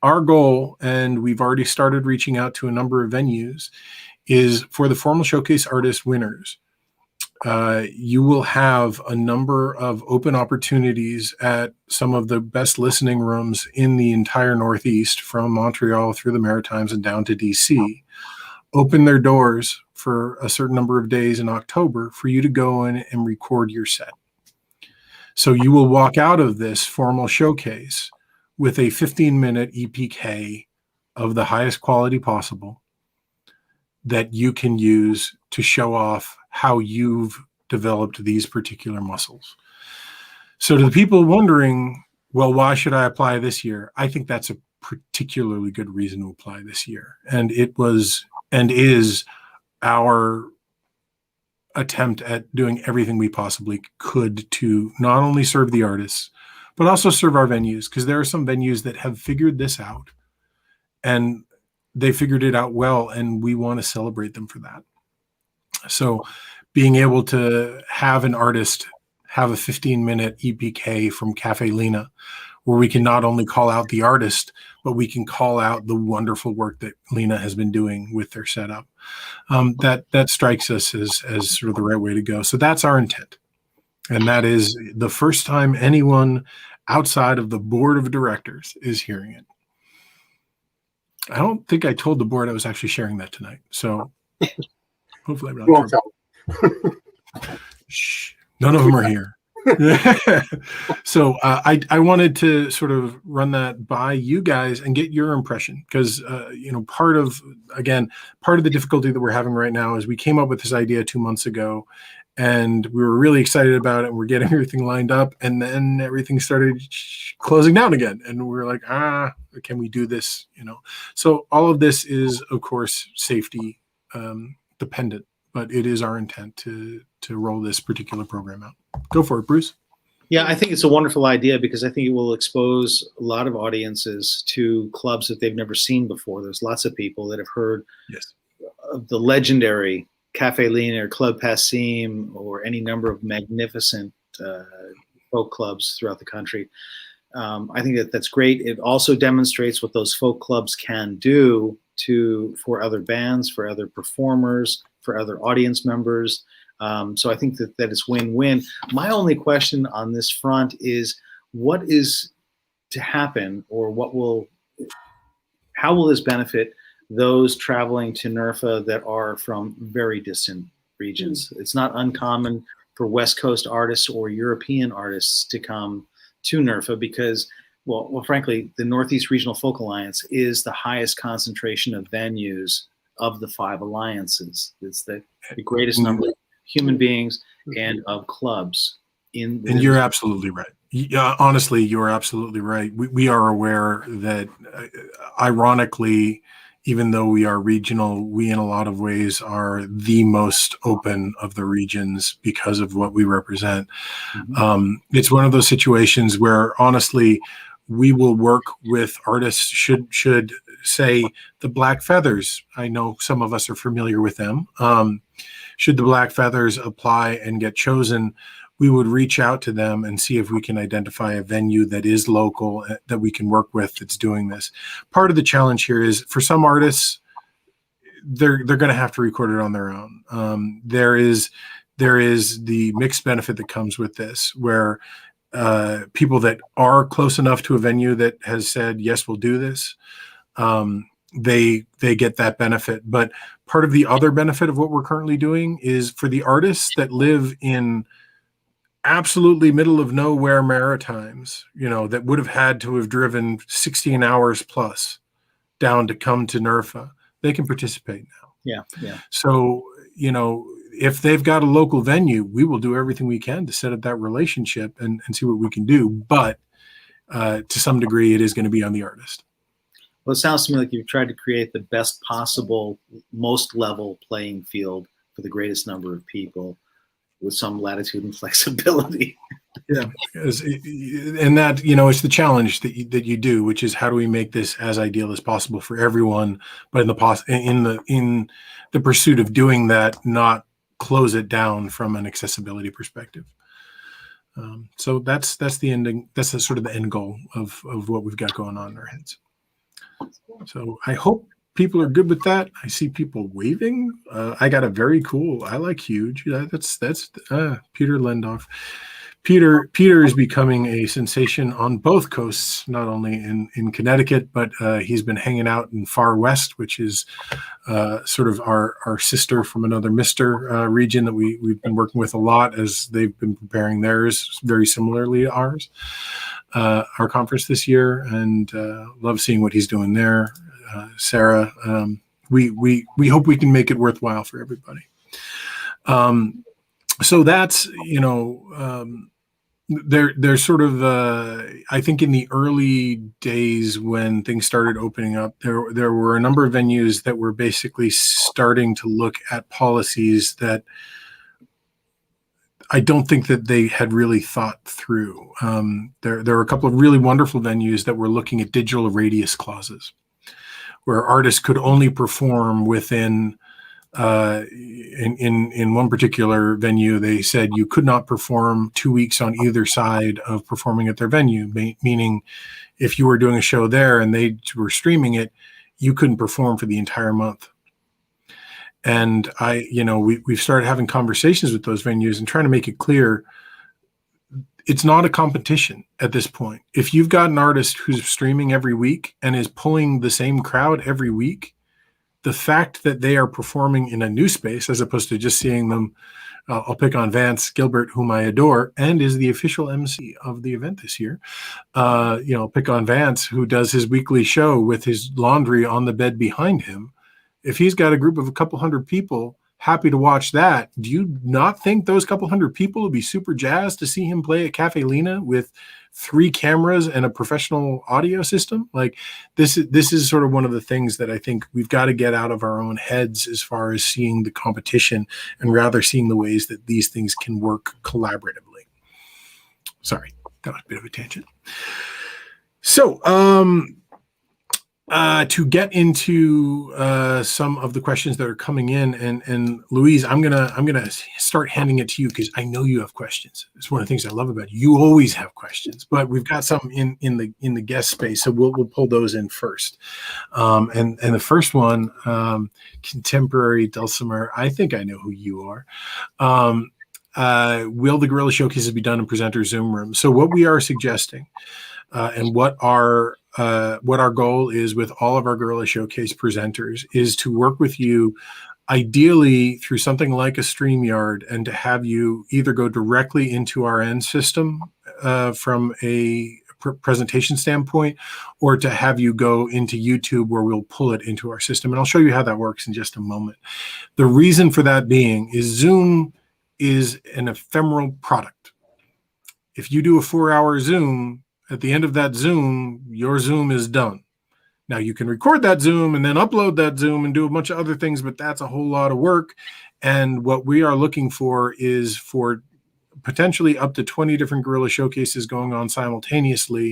Our goal, and we've already started reaching out to a number of venues, is for the formal showcase artist winners. You will have a number of open opportunities at some of the best listening rooms in the entire Northeast, from Montreal through the Maritimes and down to DC, open their doors for a certain number of days in October for you to go in and record your set. So you will walk out of this formal showcase with a 15-minute EPK of the highest quality possible that you can use to show off how you've developed these particular muscles. So to the people wondering, well, why should I apply this year? I think that's a particularly good reason to apply this year. And it was and is our attempt at doing everything we possibly could to not only serve the artists, but also serve our venues, because there are some venues that have figured this out, and they figured it out well, and we want to celebrate them for that. So being able to have an artist have a 15-minute EPK from Cafe Lena, where we can not only call out the artist, but we can call out the wonderful work that Lena has been doing with their setup. That strikes us as sort of the right way to go. So that's our intent. And that is the first time anyone outside of the board of directors is hearing it. I don't think I told the board I was actually sharing that tonight. So hopefully I'm not in trouble. Shh, none of them are here. So I wanted to sort of run that by you guys and get your impression, because part of the difficulty that we're having right now is we came up with this idea 2 months ago, and we were really excited about it, and we're getting everything lined up, and then everything started closing down again, and we're like, can we do this? So all of this is, of course, safety dependent, but it is our intent to roll this particular program out. Go for it, Bruce. Yeah, I think it's a wonderful idea, because I think it will expose a lot of audiences to clubs that they've never seen before. There's lots of people that have heard of the legendary Cafe Lena or Club Passim or any number of magnificent folk clubs throughout the country. I think that's great. It also demonstrates what those folk clubs can do for other bands, for other performers, for other audience members. So I think that it's win-win. My only question on this front is, what is to happen, or how will this benefit those traveling to NERFA that are from very distant regions? It's not uncommon for West Coast artists or European artists to come to NERFA because, well, frankly, the Northeast Regional Folk Alliance is the highest concentration of venues of the 5 alliances. It's the greatest number of human beings and of clubs in. And you're absolutely right. Honestly, you're absolutely right. We are aware that, ironically, even though we are regional, we in a lot of ways are the most open of the regions because of what we represent. Mm-hmm. It's one of those situations where, honestly, we will work with artists, should say the Black Feathers. I know some of us are familiar with them. Should the Black Feathers apply and get chosen, we would reach out to them and see if we can identify a venue that is local that we can work with that's doing this. Part of the challenge here is, for some artists, they're going to have to record it on their own. There is the mixed benefit that comes with this, where people that are close enough to a venue that has said, yes, we'll do this, they get that benefit. But part of the other benefit of what we're currently doing is for the artists that live in absolutely middle of nowhere Maritimes, that would have had to have driven 16 hours plus down to come to NERFA, they can participate now. Yeah. So, if they've got a local venue, we will do everything we can to set up that relationship and see what we can do. But to some degree, it is going to be on the artist. Well, it sounds to me like you've tried to create the best possible, most level playing field for the greatest number of people, with some latitude and flexibility. Yeah, and that, it's the challenge that you do, which is, how do we make this as ideal as possible for everyone, but in the pursuit of doing that, not close it down from an accessibility perspective. So that's the ending. That's sort of the end goal of what we've got going on in our heads. So I hope people are good with that. I see people waving. I got a very cool, I like huge. That's Peter Lendorf. Peter is becoming a sensation on both coasts, not only in Connecticut, but he's been hanging out in Far West, which is sort of our sister from another Mister region that we've been working with a lot, as they've been preparing theirs very similarly to ours, our conference this year, and love seeing what he's doing there. Sarah, we hope we can make it worthwhile for everybody. So that's, There's sort of I think in the early days when things started opening up, there were a number of venues that were basically starting to look at policies that I don't think that they had really thought through. There were a couple of really wonderful venues that were looking at digital radius clauses, where artists could only perform within. In one particular venue, they said you could not perform 2 weeks on either side of performing at their venue, meaning if you were doing a show there and they were streaming it, you couldn't perform for the entire month. And we've started having conversations with those venues and trying to make it clear it's not a competition at this point. If you've got an artist who's streaming every week and is pulling the same crowd every week, the fact that they are performing in a new space as opposed to just seeing them, I'll pick on Vance Gilbert, whom I adore, and is the official MC of the event this year. Pick on Vance, who does his weekly show with his laundry on the bed behind him. If he's got a group of a couple hundred people happy to watch that, do you not think those couple hundred people would be super jazzed to see him play at Cafe Lena with 3 cameras and a professional audio system? Like this is sort of one of the things that I think we've got to get out of our own heads as far as seeing the competition and rather seeing the ways that these things can work collaboratively. Sorry, that was a bit of a tangent. So, to get into some of the questions that are coming in, and Louise, I'm gonna start handing it to you because I know you have questions. It's one of the things I love about you. You always have questions, but we've got some in the guest space, so we'll pull those in first. And the first one, contemporary dulcimer. I think I know who you are. Will the Gorilla Showcases be done in presenter Zoom room? So what we are suggesting, and what our goal is with all of our Gorilla Showcase presenters is to work with you ideally through something like a StreamYard and to have you either go directly into our end system from a presentation standpoint, or to have you go into YouTube where we'll pull it into our system. And I'll show you how that works in just a moment. The reason for that being is Zoom is an ephemeral product. If you do a 4-hour Zoom, at the end of that Zoom, your Zoom is done. Now you can record that Zoom and then upload that Zoom and do a bunch of other things, but that's a whole lot of work. And what we are looking for is for potentially up to 20 different Gorilla Showcases going on simultaneously.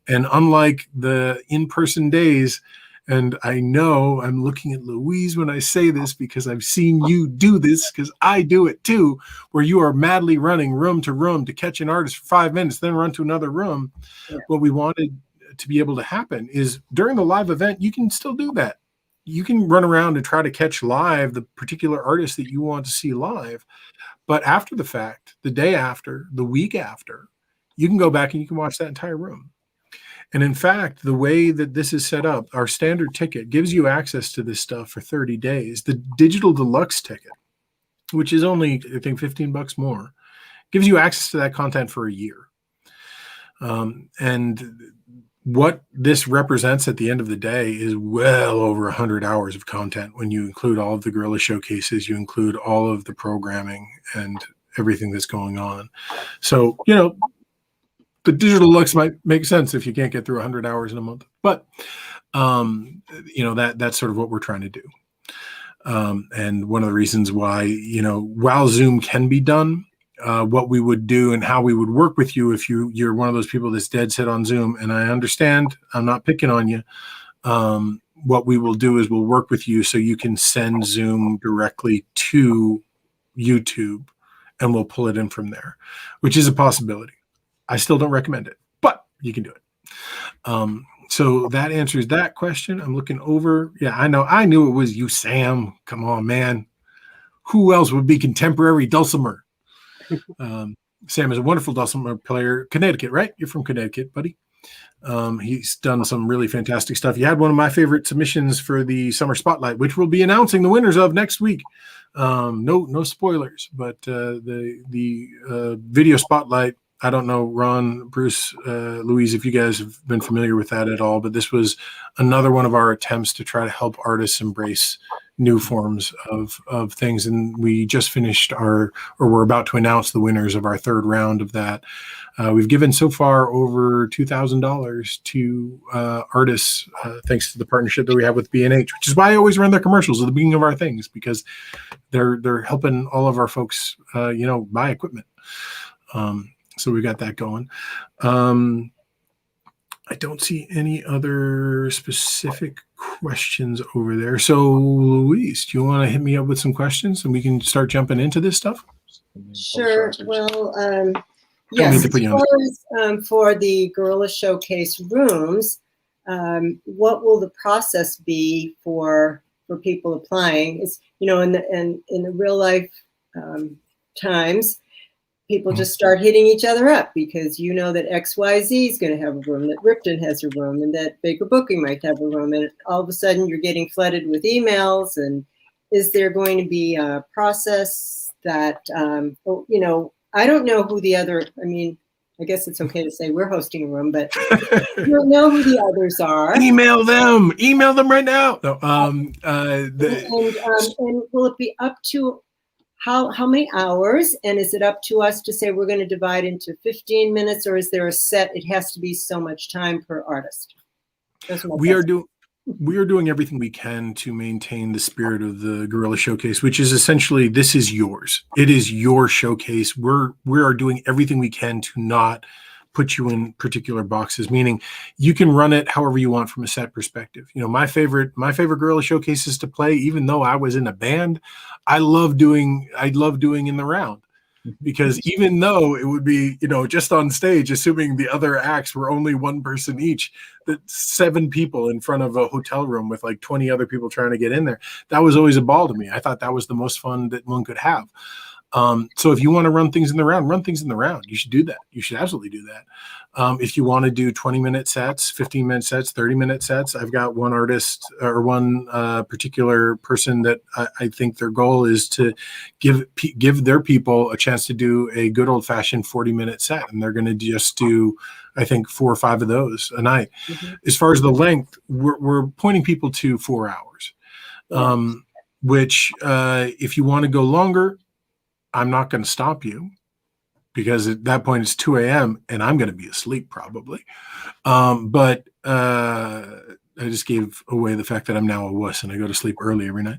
And unlike the in-person days, and I know I'm looking at Louise when I say this because I've seen you do this because I do it too, where you are madly running room to room to catch an artist for 5 minutes, then run to another room. Yeah. What we wanted to be able to happen is during the live event, you can still do that. You can run around and try to catch live the particular artist that you want to see live. But after the fact, the day after, the week after, you can go back and you can watch that entire room. And in fact, the way that this is set up, our standard ticket gives you access to this stuff for 30 days. The digital deluxe ticket, which is only, I think, $15 more, gives you access to that content for a year. And what this represents at the end of the day is well over 100 hours of content when you include all of the Gorilla Showcases, you include all of the programming and everything that's going on. So, the digital deluxe might make sense if you can't get through 100 hours in a month, but that's sort of what we're trying to do. And one of the reasons why, while Zoom can be done, what we would do and how we would work with you if you're one of those people that's dead set on Zoom, and I understand, I'm not picking on you. What we will do is we'll work with you so you can send Zoom directly to YouTube, and we'll pull it in from there, which is a possibility. I still don't recommend it, but you can do it. So that answers that question. I'm looking over. Yeah, I knew it was you, Sam. Come on, man. Who else would be contemporary dulcimer? Sam is a wonderful dulcimer player. Connecticut, right? You're from Connecticut, buddy. He's done some really fantastic stuff. You had one of my favorite submissions for the Summer Spotlight, which we'll be announcing the winners of next week. No spoilers, but the video spotlight, I don't know, Ron, Bruce, Louise, if you guys have been familiar with that at all, but this was another one of our attempts to try to help artists embrace new forms of things. And we just finished we're about to announce the winners of our third round of that. We've given so far over $2,000 to artists, thanks to the partnership that we have with B&H, which is why I always run their commercials at the beginning of our things, because they're helping all of our folks, buy equipment. So we got that going. I don't see any other specific questions over there. So, Louise, do you want to hit me up with some questions and we can start jumping into this stuff? Sure. Well, yes, as far as for the Gorilla Showcase rooms, what will the process be for people applying? It's, in the real life times, people just start hitting each other up because that XYZ is going to have a room, that Ripton has a room, and that Baker Booking might have a room. And all of a sudden you're getting flooded with emails. And is there going to be a process that, I don't know who the other, I guess it's okay to say we're hosting a room, but you don't know who the others are. Email them right now. No, and will it be up to how many hours? And is it up to us to say we're going to divide into 15 minutes, or is there a set, it has to be so much time per artist? We are doing everything we can to maintain the spirit of the Gorilla Showcase, which is essentially, this is yours. It is your showcase. We are doing everything we can to not put you in particular boxes, meaning you can run it however you want from a set perspective. My favorite Gorilla Showcases to play, even though I was in a band, I love doing in the round, because even though it would be, just on stage, assuming the other acts were only one person each, that 7 people in front of a hotel room with like 20 other people trying to get in there, that was always a ball to me. I thought that was the most fun that one could have. So if you want to run things in the round, You should do that. You should absolutely do that. If you want to do 20-minute sets, 15-minute sets, 30-minute sets, I've got one artist or one particular person that I think their goal is to give their people a chance to do a good old-fashioned 40-minute set, and they're going to just do, I think, 4 or 5 of those a night. As far as the length, we're pointing people to 4 hours, which if you want to go longer, I'm not going to stop you, because at that point it's 2 a.m. and I'm going to be asleep probably. But I just gave away the fact that I'm now a wuss and I go to sleep early every night.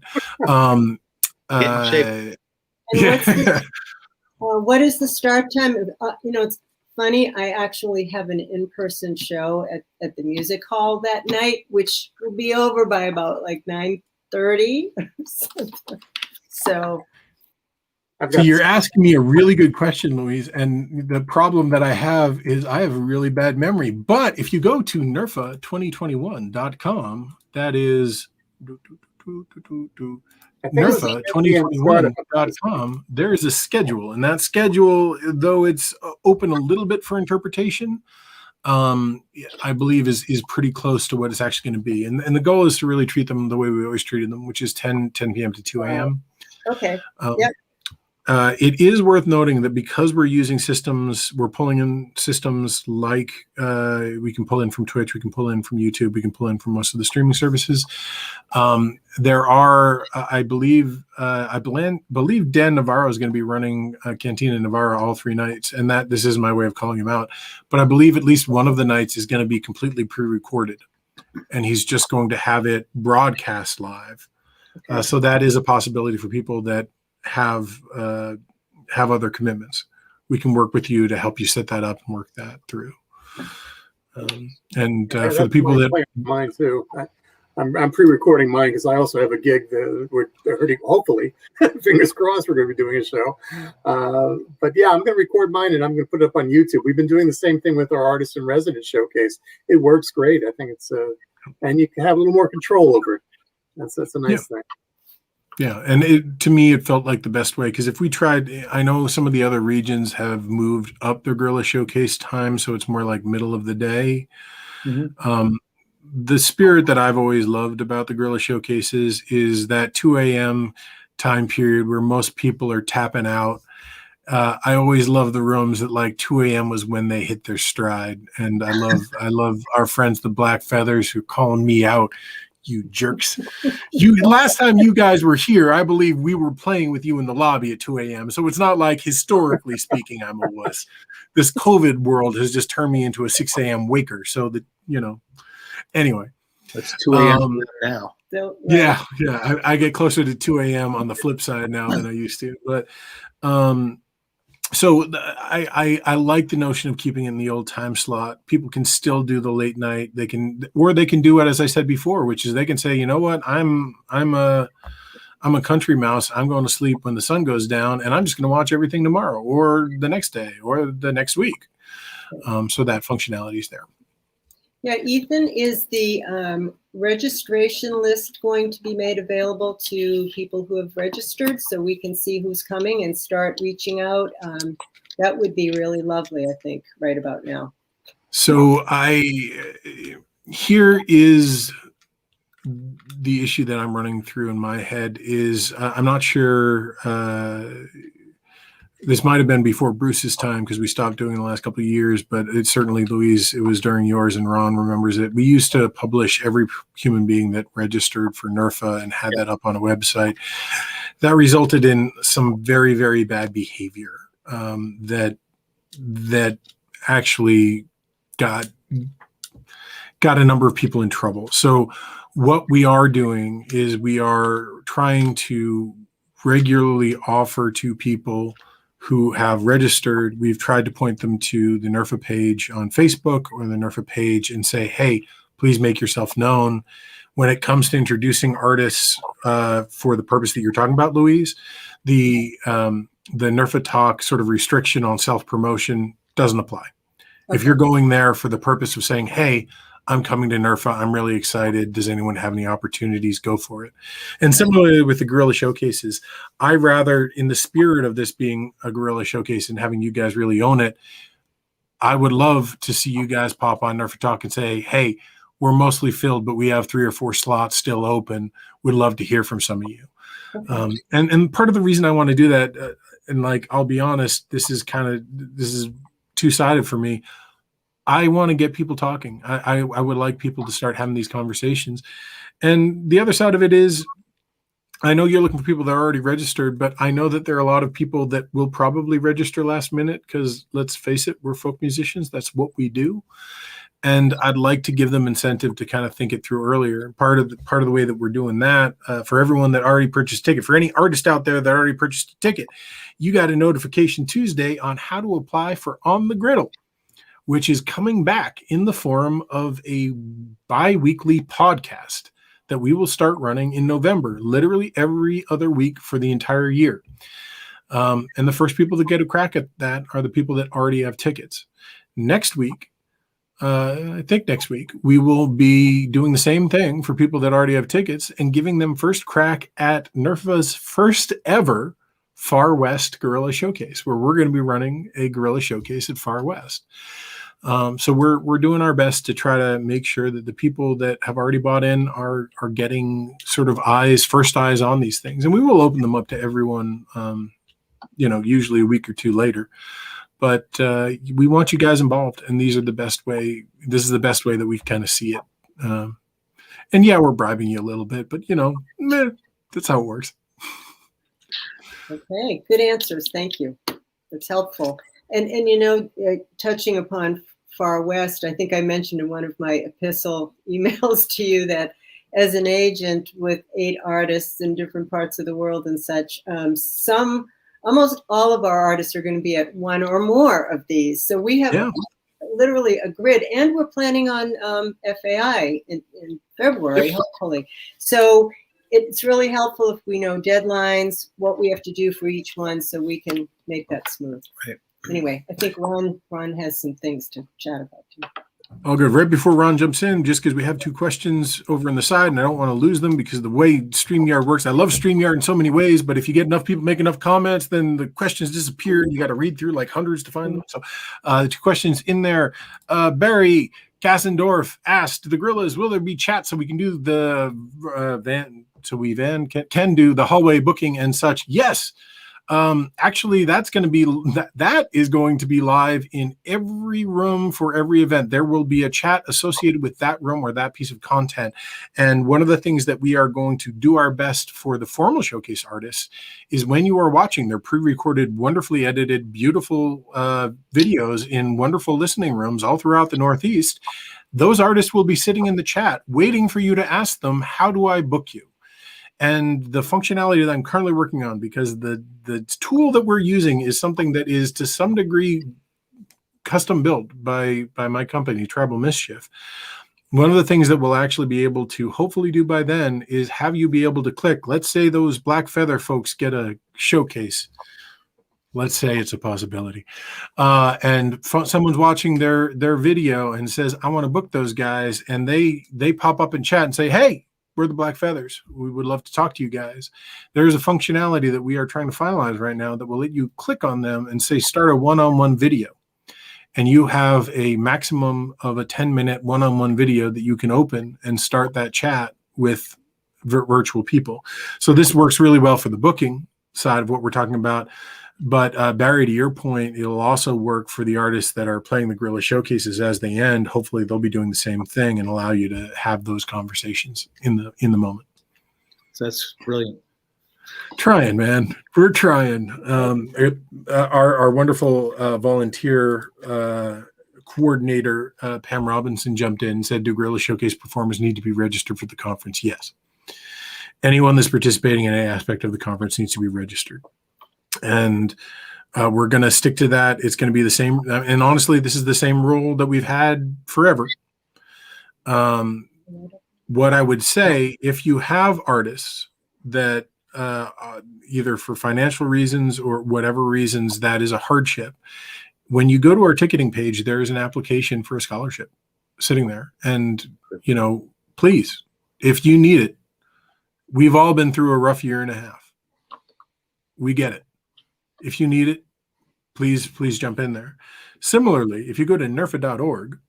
What is the start time? It's funny. I actually have an in-person show at the music hall that night, which will be over by about like 9:30. So you're asking me a really good question, Louise, and the problem that I have is I have a really bad memory. But if you go to NERFA2021.com, that is NERFA2021.com, there is a schedule, and that schedule, though it's open a little bit for interpretation, I believe is pretty close to what it's actually going to be. And the goal is to really treat them the way we always treated them, which is 10 p.m. to 2 a.m. Okay. It is worth noting that because we're using systems, we're pulling in systems like we can pull in from Twitch, we can pull in from YouTube, we can pull in from most of the streaming services. There are, I believe Dan Navarro is going to be running Cantina Navarro all 3 nights, and that this is my way of calling him out. But I believe at least one of the nights is going to be completely pre-recorded, and he's just going to have it broadcast live. So that is a possibility for people that have other commitments. We can work with you to help you set that up and work that through. For the people that mine too, I'm pre-recording mine because I also have a gig that we're hopefully, fingers crossed, we're going to be doing a show. But yeah, I'm going to record mine and I'm going to put it up on YouTube. We've been doing the same thing with our artist in residence showcase. It works great. I think it's and you can have a little more control over it. That's a nice thing. Yeah, and to me, it felt like the best way, because if we tried, I know some of the other regions have moved up their Gorilla Showcase time, so it's more like middle of the day. The spirit that I've always loved about the Gorilla Showcases is that 2 a.m. time period where most people are tapping out. I always love the rooms that like 2 a.m. was when they hit their stride, and I love our friends, the Black Feathers, who are calling me out. You jerks. Last time you guys were here, I believe we were playing with you in the lobby at 2 a.m. So it's not like, historically speaking, I'm a wuss. This COVID world has just turned me into a 6 a.m. waker. So that, anyway. It's 2 a.m. now. So, Yeah. I get closer to 2 a.m. on the flip side now than I used to. But so I like the notion of keeping it in the old time slot. People can still do the late night. They can do it, as I said before, which is they can say, you know what, I'm a country mouse. I'm going to sleep when the sun goes down, and I'm just going to watch everything tomorrow or the next day or the next week. So that functionality is there. Yeah, Ethan, is the registration list going to be made available to people who have registered so we can see who's coming and start reaching out? That would be really lovely, I think, right about now. So here is the issue that I'm running through in my head is I'm not sure. This might have been before Bruce's time because we stopped doing it the last couple of years, but it's certainly, Louise, it was during yours, and Ron remembers it. We used to publish every human being that registered for NERFA and had that up on a website. That resulted in some very, very bad behavior that actually got a number of people in trouble. So what we are doing is we are trying to regularly offer to people who have registered, we've tried to point them to the NERFA page on Facebook or the NERFA page and say, hey, please make yourself known. When it comes to introducing artists for the purpose that you're talking about, Louise, the NERFA talk sort of restriction on self-promotion doesn't apply. Okay. If you're going there for the purpose of saying, hey, I'm coming to NERFA, I'm really excited, does anyone have any opportunities, go for it. And similarly with the Guerrilla Showcases, I rather, in the spirit of this being a Guerrilla Showcase and having you guys really own it, I would love to see you guys pop on NERFA Talk and say, hey, we're mostly filled, but we have 3 or 4 slots still open. We'd love to hear from some of you. Okay. And part of the reason I want to do that, and like, I'll be honest, this is two-sided for me. I want to get people talking. I would like people to start having these conversations. And the other side of it is, I know you're looking for people that are already registered, but I know that there are a lot of people that will probably register last minute because, let's face it, we're folk musicians. That's what we do. And I'd like to give them incentive to kind of think it through earlier. Part of the way that we're doing that, for everyone that already purchased a ticket, for any artist out there that already purchased a ticket, you got a notification Tuesday on how to apply for On the Griddle, which is coming back in the form of a bi-weekly podcast that we will start running in November, literally every other week for the entire year. And the first people to get a crack at that are the people that already have tickets. Next week, I think next week, we will be doing the same thing for people that already have tickets and giving them first crack at NERFA's first ever Far West Guerrilla Showcase, where we're going to be running a Guerrilla Showcase at Far West. So we're doing our best to try to make sure that the people that have already bought in are getting sort of first eyes on these things, and we will open them up to everyone. Usually a week or two later, but we want you guys involved, and this is the best way that we kind of see it. And yeah, we're bribing you a little bit, but that's how it works. Okay, good answers. Thank you. That's helpful. And touching upon Far West, I think I mentioned in one of my epistle emails to you that as an agent with 8 artists in different parts of the world and such, almost all of our artists are going to be at one or more of these. So we have literally a grid, and we're planning on FAI in February, hopefully. So it's really helpful if we know deadlines, what we have to do for each one, so we can make that smooth. Right. Anyway, I think Ron has some things to chat about too. All good. Right before Ron jumps in, just because we have 2 questions over on the side, and I don't want to lose them because of the way StreamYard works. I love StreamYard in so many ways, but if you get enough people make enough comments, then the questions disappear, and you got to read through like hundreds to find them. So the 2 questions in there. Barry Kassendorf asked, the Gorillas, will there be chat so we can do the can do the hallway booking and such? Yes. Actually, that is going to be live in every room for every event. There will be a chat associated with that room or that piece of content. And one of the things that we are going to do our best for the formal showcase artists is when you are watching their pre-recorded, wonderfully edited, beautiful videos in wonderful listening rooms all throughout the Northeast, those artists will be sitting in the chat waiting for you to ask them, how do I book you? And the functionality that I'm currently working on, because the tool that we're using is something that is to some degree custom built by my company, Tribal Mischief. One of the things that we'll actually be able to hopefully do by then is have you be able to click. Let's say those Black Feather folks get a showcase. Let's say it's a possibility. And someone's watching their video and says, I want to book those guys. And they pop up in chat and say, hey, we're the Black Feathers. We would love to talk to you guys. There's a functionality that we are trying to finalize right now that will let you click on them and say, start a one-on-one video. And you have a maximum of a 10-minute one-on-one video that you can open and start that chat with virtual people. So this works really well for the booking side of what we're talking about. But Barry, to your point, it'll also work for the artists that are playing the Guerrilla Showcases as they end. Hopefully they'll be doing the same thing and allow you to have those conversations in the moment. So that's brilliant. Trying, man. We're trying. Our wonderful volunteer coordinator, Pam Robinson, jumped in and said, do Guerrilla Showcase performers need to be registered for the conference? Yes. Anyone that's participating in any aspect of the conference needs to be registered. And we're going to stick to that. It's going to be the same. And honestly, this is the same rule that we've had forever. What I would say, if you have artists that either for financial reasons or whatever reasons, that is a hardship. When you go to our ticketing page, there is an application for a scholarship sitting there. And, please, if you need it, we've all been through a rough year and a half. We get it. If you need it, please jump in there. Similarly, if you go to NERFA.org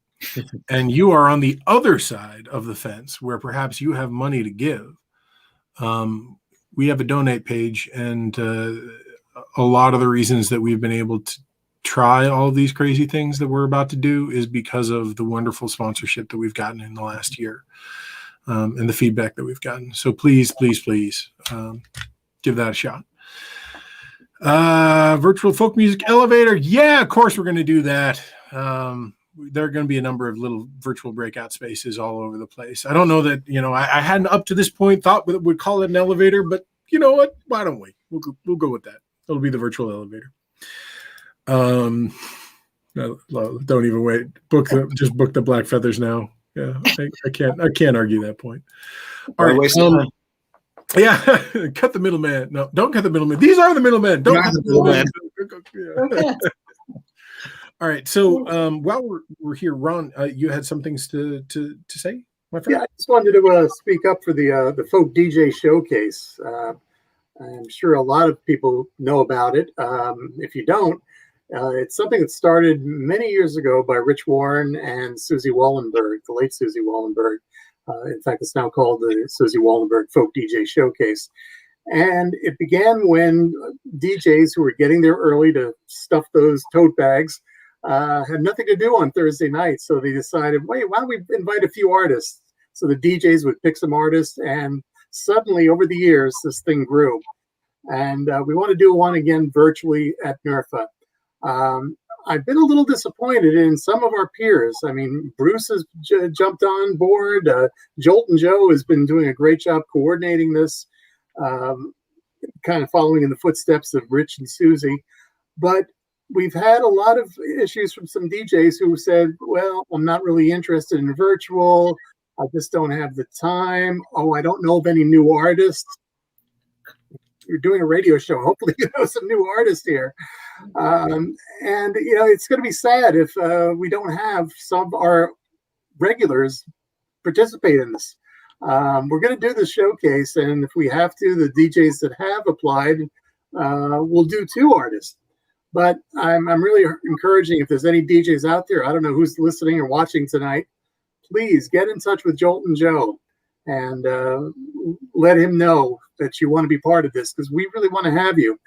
and you are on the other side of the fence where perhaps you have money to give, we have a donate page, and a lot of the reasons that we've been able to try all of these crazy things that we're about to do is because of the wonderful sponsorship that we've gotten in the last year, and the feedback that we've gotten. So please give that a shot. Virtual folk music elevator. Yeah, of course we're going to do that. There are going to be a number of little virtual breakout spaces all over the place. I don't know that, I hadn't up to this point thought that we'd call it an elevator, but you know what? Why don't we? We'll go with that. It'll be the virtual elevator. No, don't even wait. Just book the Black Feathers now. Yeah, I can't argue that point. All right. Yeah, cut the middleman. No, don't cut the middleman. These are the middlemen. Don't cut the middleman. All right. So while we're here, Ron, you had some things to say, my friend? Yeah, I just wanted to speak up for the Folk DJ Showcase. I'm sure a lot of people know about it. If you don't, it's something that started many years ago by Rich Warren and Susie Wallenberg, the late Susie Wallenberg. In fact, it's now called the Susie Wallenberg Folk DJ Showcase. And it began when DJs who were getting there early to stuff those tote bags had nothing to do on Thursday night. So they decided, wait, why don't we invite a few artists? So the DJs would pick some artists, and suddenly over the years, this thing grew. And we want to do one again virtually at NERFA. I've been a little disappointed in some of our peers. I mean, Bruce has jumped on board. Jolt and Joe has been doing a great job coordinating this, kind of following in the footsteps of Rich and Susie. But we've had a lot of issues from some DJs who said, well, I'm not really interested in virtual. I just don't have the time. Oh, I don't know of any new artists. You're doing a radio show. Hopefully you know some new artists here. And, it's going to be sad if we don't have some of our regulars participate in this. We're going to do the showcase, and if we have to, the DJs that have applied, we'll do 2 artists. But I'm really encouraging, if there's any DJs out there, I don't know who's listening or watching tonight, please get in touch with Jolt and Joe. And let him know that you want to be part of this, because we really want to have you.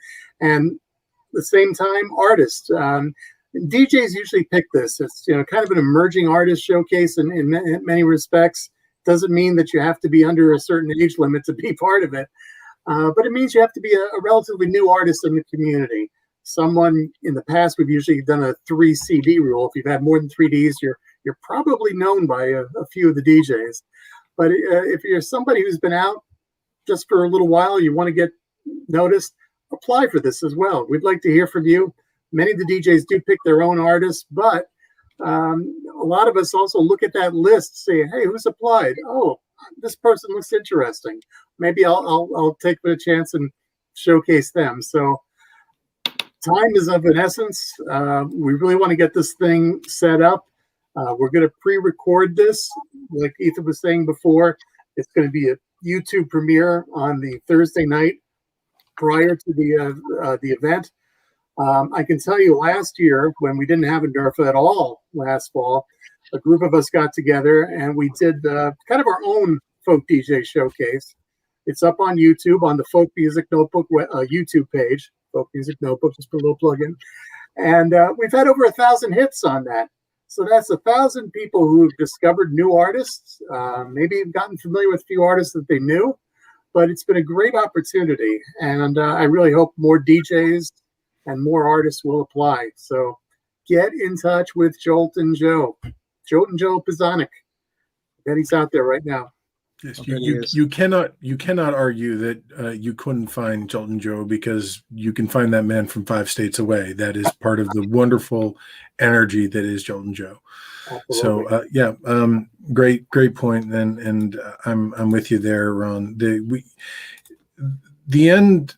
And at the same time, artists. DJs usually pick this. It's kind of an emerging artist showcase in many respects. Doesn't mean that you have to be under a certain age limit to be part of it, but it means you have to be a relatively new artist in the community. Someone in the past, we've usually done a 3 CD rule. If you've had more than 3 Ds, you're probably known by a few of the DJs. But if you're somebody who's been out just for a little while, you want to get noticed, apply for this as well. We'd like to hear from you. Many of the DJs do pick their own artists, but a lot of us also look at that list, say, hey, who's applied? Oh, this person looks interesting. Maybe I'll take a chance and showcase them. So time is of an essence. We really want to get this thing set up. We're going to pre-record this. Like Ethan was saying before, it's going to be a YouTube premiere on the Thursday night prior to the event. I can tell you last year, when we didn't have a NERFA at all last fall, a group of us got together and we did kind of our own folk DJ showcase. It's up on YouTube on the Folk Music Notebook YouTube page. Folk Music Notebook, just put a little plug in. And we've had over 1,000 hits on that. So that's 1,000 people who've discovered new artists, maybe gotten familiar with a few artists that they knew, but it's been a great opportunity. And I really hope more DJs and more artists will apply. So get in touch with Joltin' Joe Pizonik. I bet he's out there right now. Yes, you cannot argue that you couldn't find Joltin' Joe, because you can find that man from 5 states away. That is part of the wonderful energy that is Joltin' Joe. Absolutely. So great point, and I'm with you there, Ron. The end.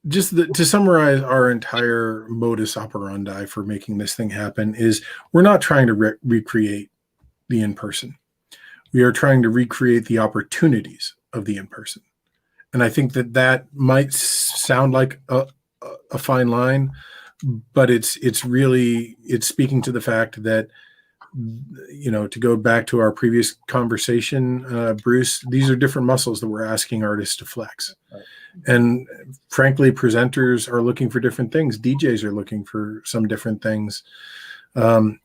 Just to summarize our entire modus operandi for making this thing happen is we're not trying to recreate the in-person. We are trying to recreate the opportunities of the in-person. And I think that might sound like a fine line, but it's speaking to the fact that, to go back to our previous conversation, Bruce, these are different muscles that we're asking artists to flex. Right. And frankly, presenters are looking for different things. DJs are looking for some different things. And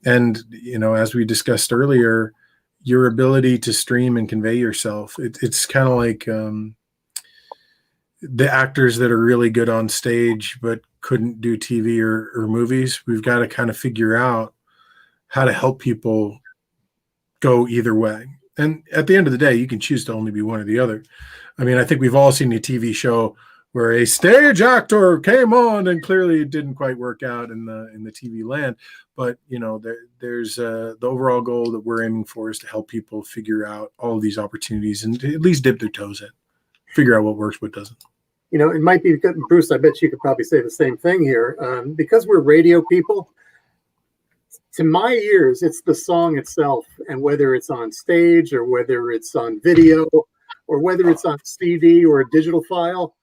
as we discussed earlier, your ability to stream and convey yourself, it's kind of like the actors that are really good on stage but couldn't do TV or movies. We've got to kind of figure out how to help people go either way. And at the end of the day, you can choose to only be one or the other. I mean, I think we've all seen a TV show where a stage actor came on and clearly it didn't quite work out in the TV land. But, there's the overall goal that we're aiming for is to help people figure out all of these opportunities and to at least dip their toes in, figure out what works, what doesn't. It might be, Bruce, I bet you could probably say the same thing here. Because we're radio people, to my ears, it's the song itself, and whether it's on stage or whether it's on video or whether it's on CD or a digital file,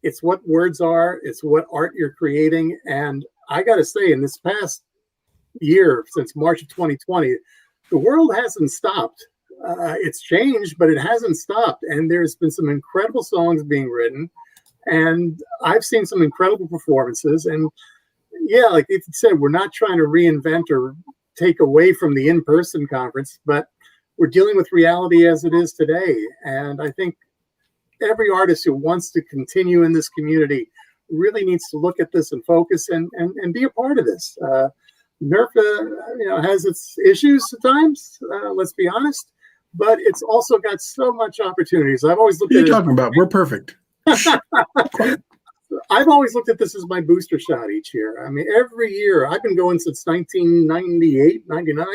it's what words are, it's what art you're creating. And I got to say, in this past year, since March of 2020, the world hasn't stopped. It's changed, but it hasn't stopped. And there's been some incredible songs being written, and I've seen some incredible performances. And yeah, like Ethan said, we're not trying to reinvent or take away from the in-person conference, but we're dealing with reality as it is today. And I think every artist who wants to continue in this community really needs to look at this and focus and be a part of this. NERFA, has its issues at times, let's be honest, but it's also got so much opportunities. I've always looked at it. What are you talking about? We're perfect. I've always looked at this as my booster shot each year. I mean, every year, I've been going since 1998, 99.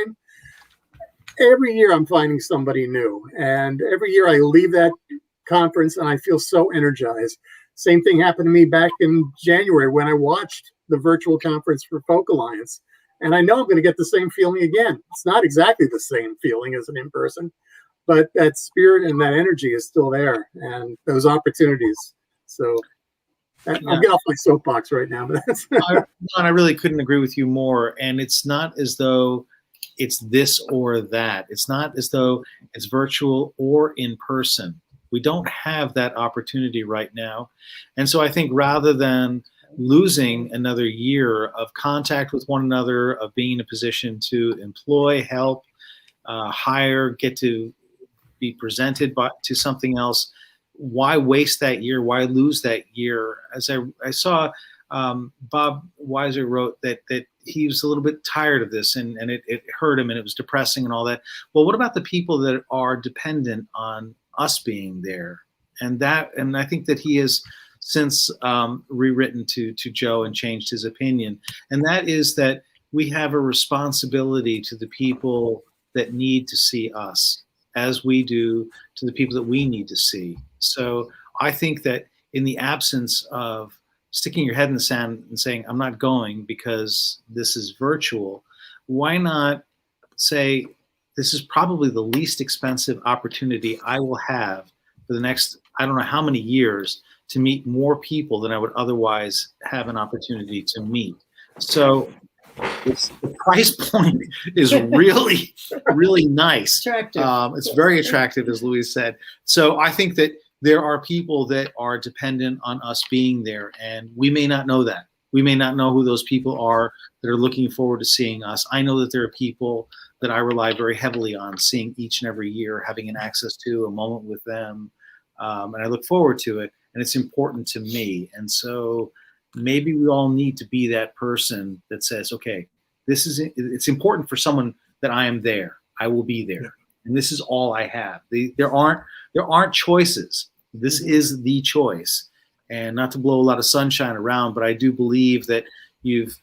Every year I'm finding somebody new. And every year I leave that conference and I feel so energized. Same thing happened to me back in January when I watched the virtual conference for Folk Alliance. And I know I'm going to get the same feeling again. It's not exactly the same feeling as an in-person, but that spirit and that energy is still there, and those opportunities. So I'll get off my soapbox right now. But I really couldn't agree with you more. And it's not as though it's this or that. It's not as though it's virtual or in person. We don't have that opportunity right now. And so I think rather than losing another year of contact with one another, of being in a position to employ, help, hire, get to be presented to something else, why waste that year? Why lose that year? As I saw, Bob Weiser wrote that he was a little bit tired of this, and it hurt him, and it was depressing and all that. Well, what about the people that are dependent on us being there? And I think that he has since rewritten to Joe and changed his opinion. And that is that we have a responsibility to the people that need to see us, as we do to the people that we need to see. So I think that in the absence of sticking your head in the sand and saying, I'm not going because this is virtual, why not say, this is probably the least expensive opportunity I will have for the next, I don't know how many years, to meet more people than I would otherwise have an opportunity to meet. So the price point is really, really nice. Attractive. It's very attractive, as Louise said. So I think that there are people that are dependent on us being there, and we may not know that. We may not know who those people are that are looking forward to seeing us. I know that there are people that I rely very heavily on seeing each and every year, having an access to a moment with them, and I look forward to it, and it's important to me. And so maybe we all need to be that person that says, okay, it's important for someone that I am there. I will be there. And this is all I have. There aren't choices. This is the choice. And not to blow a lot of sunshine around, but I do believe that you've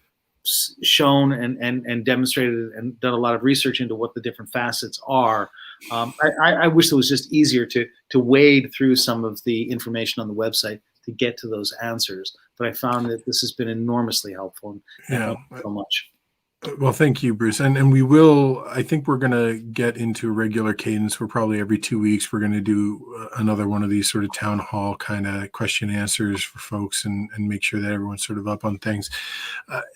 shown and demonstrated and done a lot of research into what the different facets are. I wish it was just easier to wade through some of the information on the website to get to those answers. But I found that this has been enormously helpful and helped so much. Well, thank you, Bruce. And we will, I think we're going to get into a regular cadence where probably every 2 weeks we're going to do another one of these sort of town hall kind of question answers for folks and make sure that everyone's sort of up on things.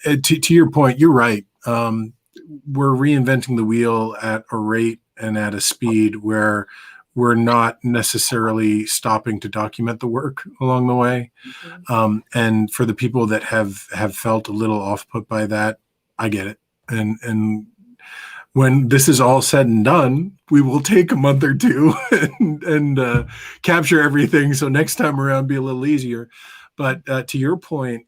To your point, you're right. We're reinventing the wheel at a rate and at a speed where we're not necessarily stopping to document the work along the way. And for the people that have felt a little off put by that, I get it. And when this is all said and done, we will take a month or two and capture everything. So next time around, be a little easier. But to your point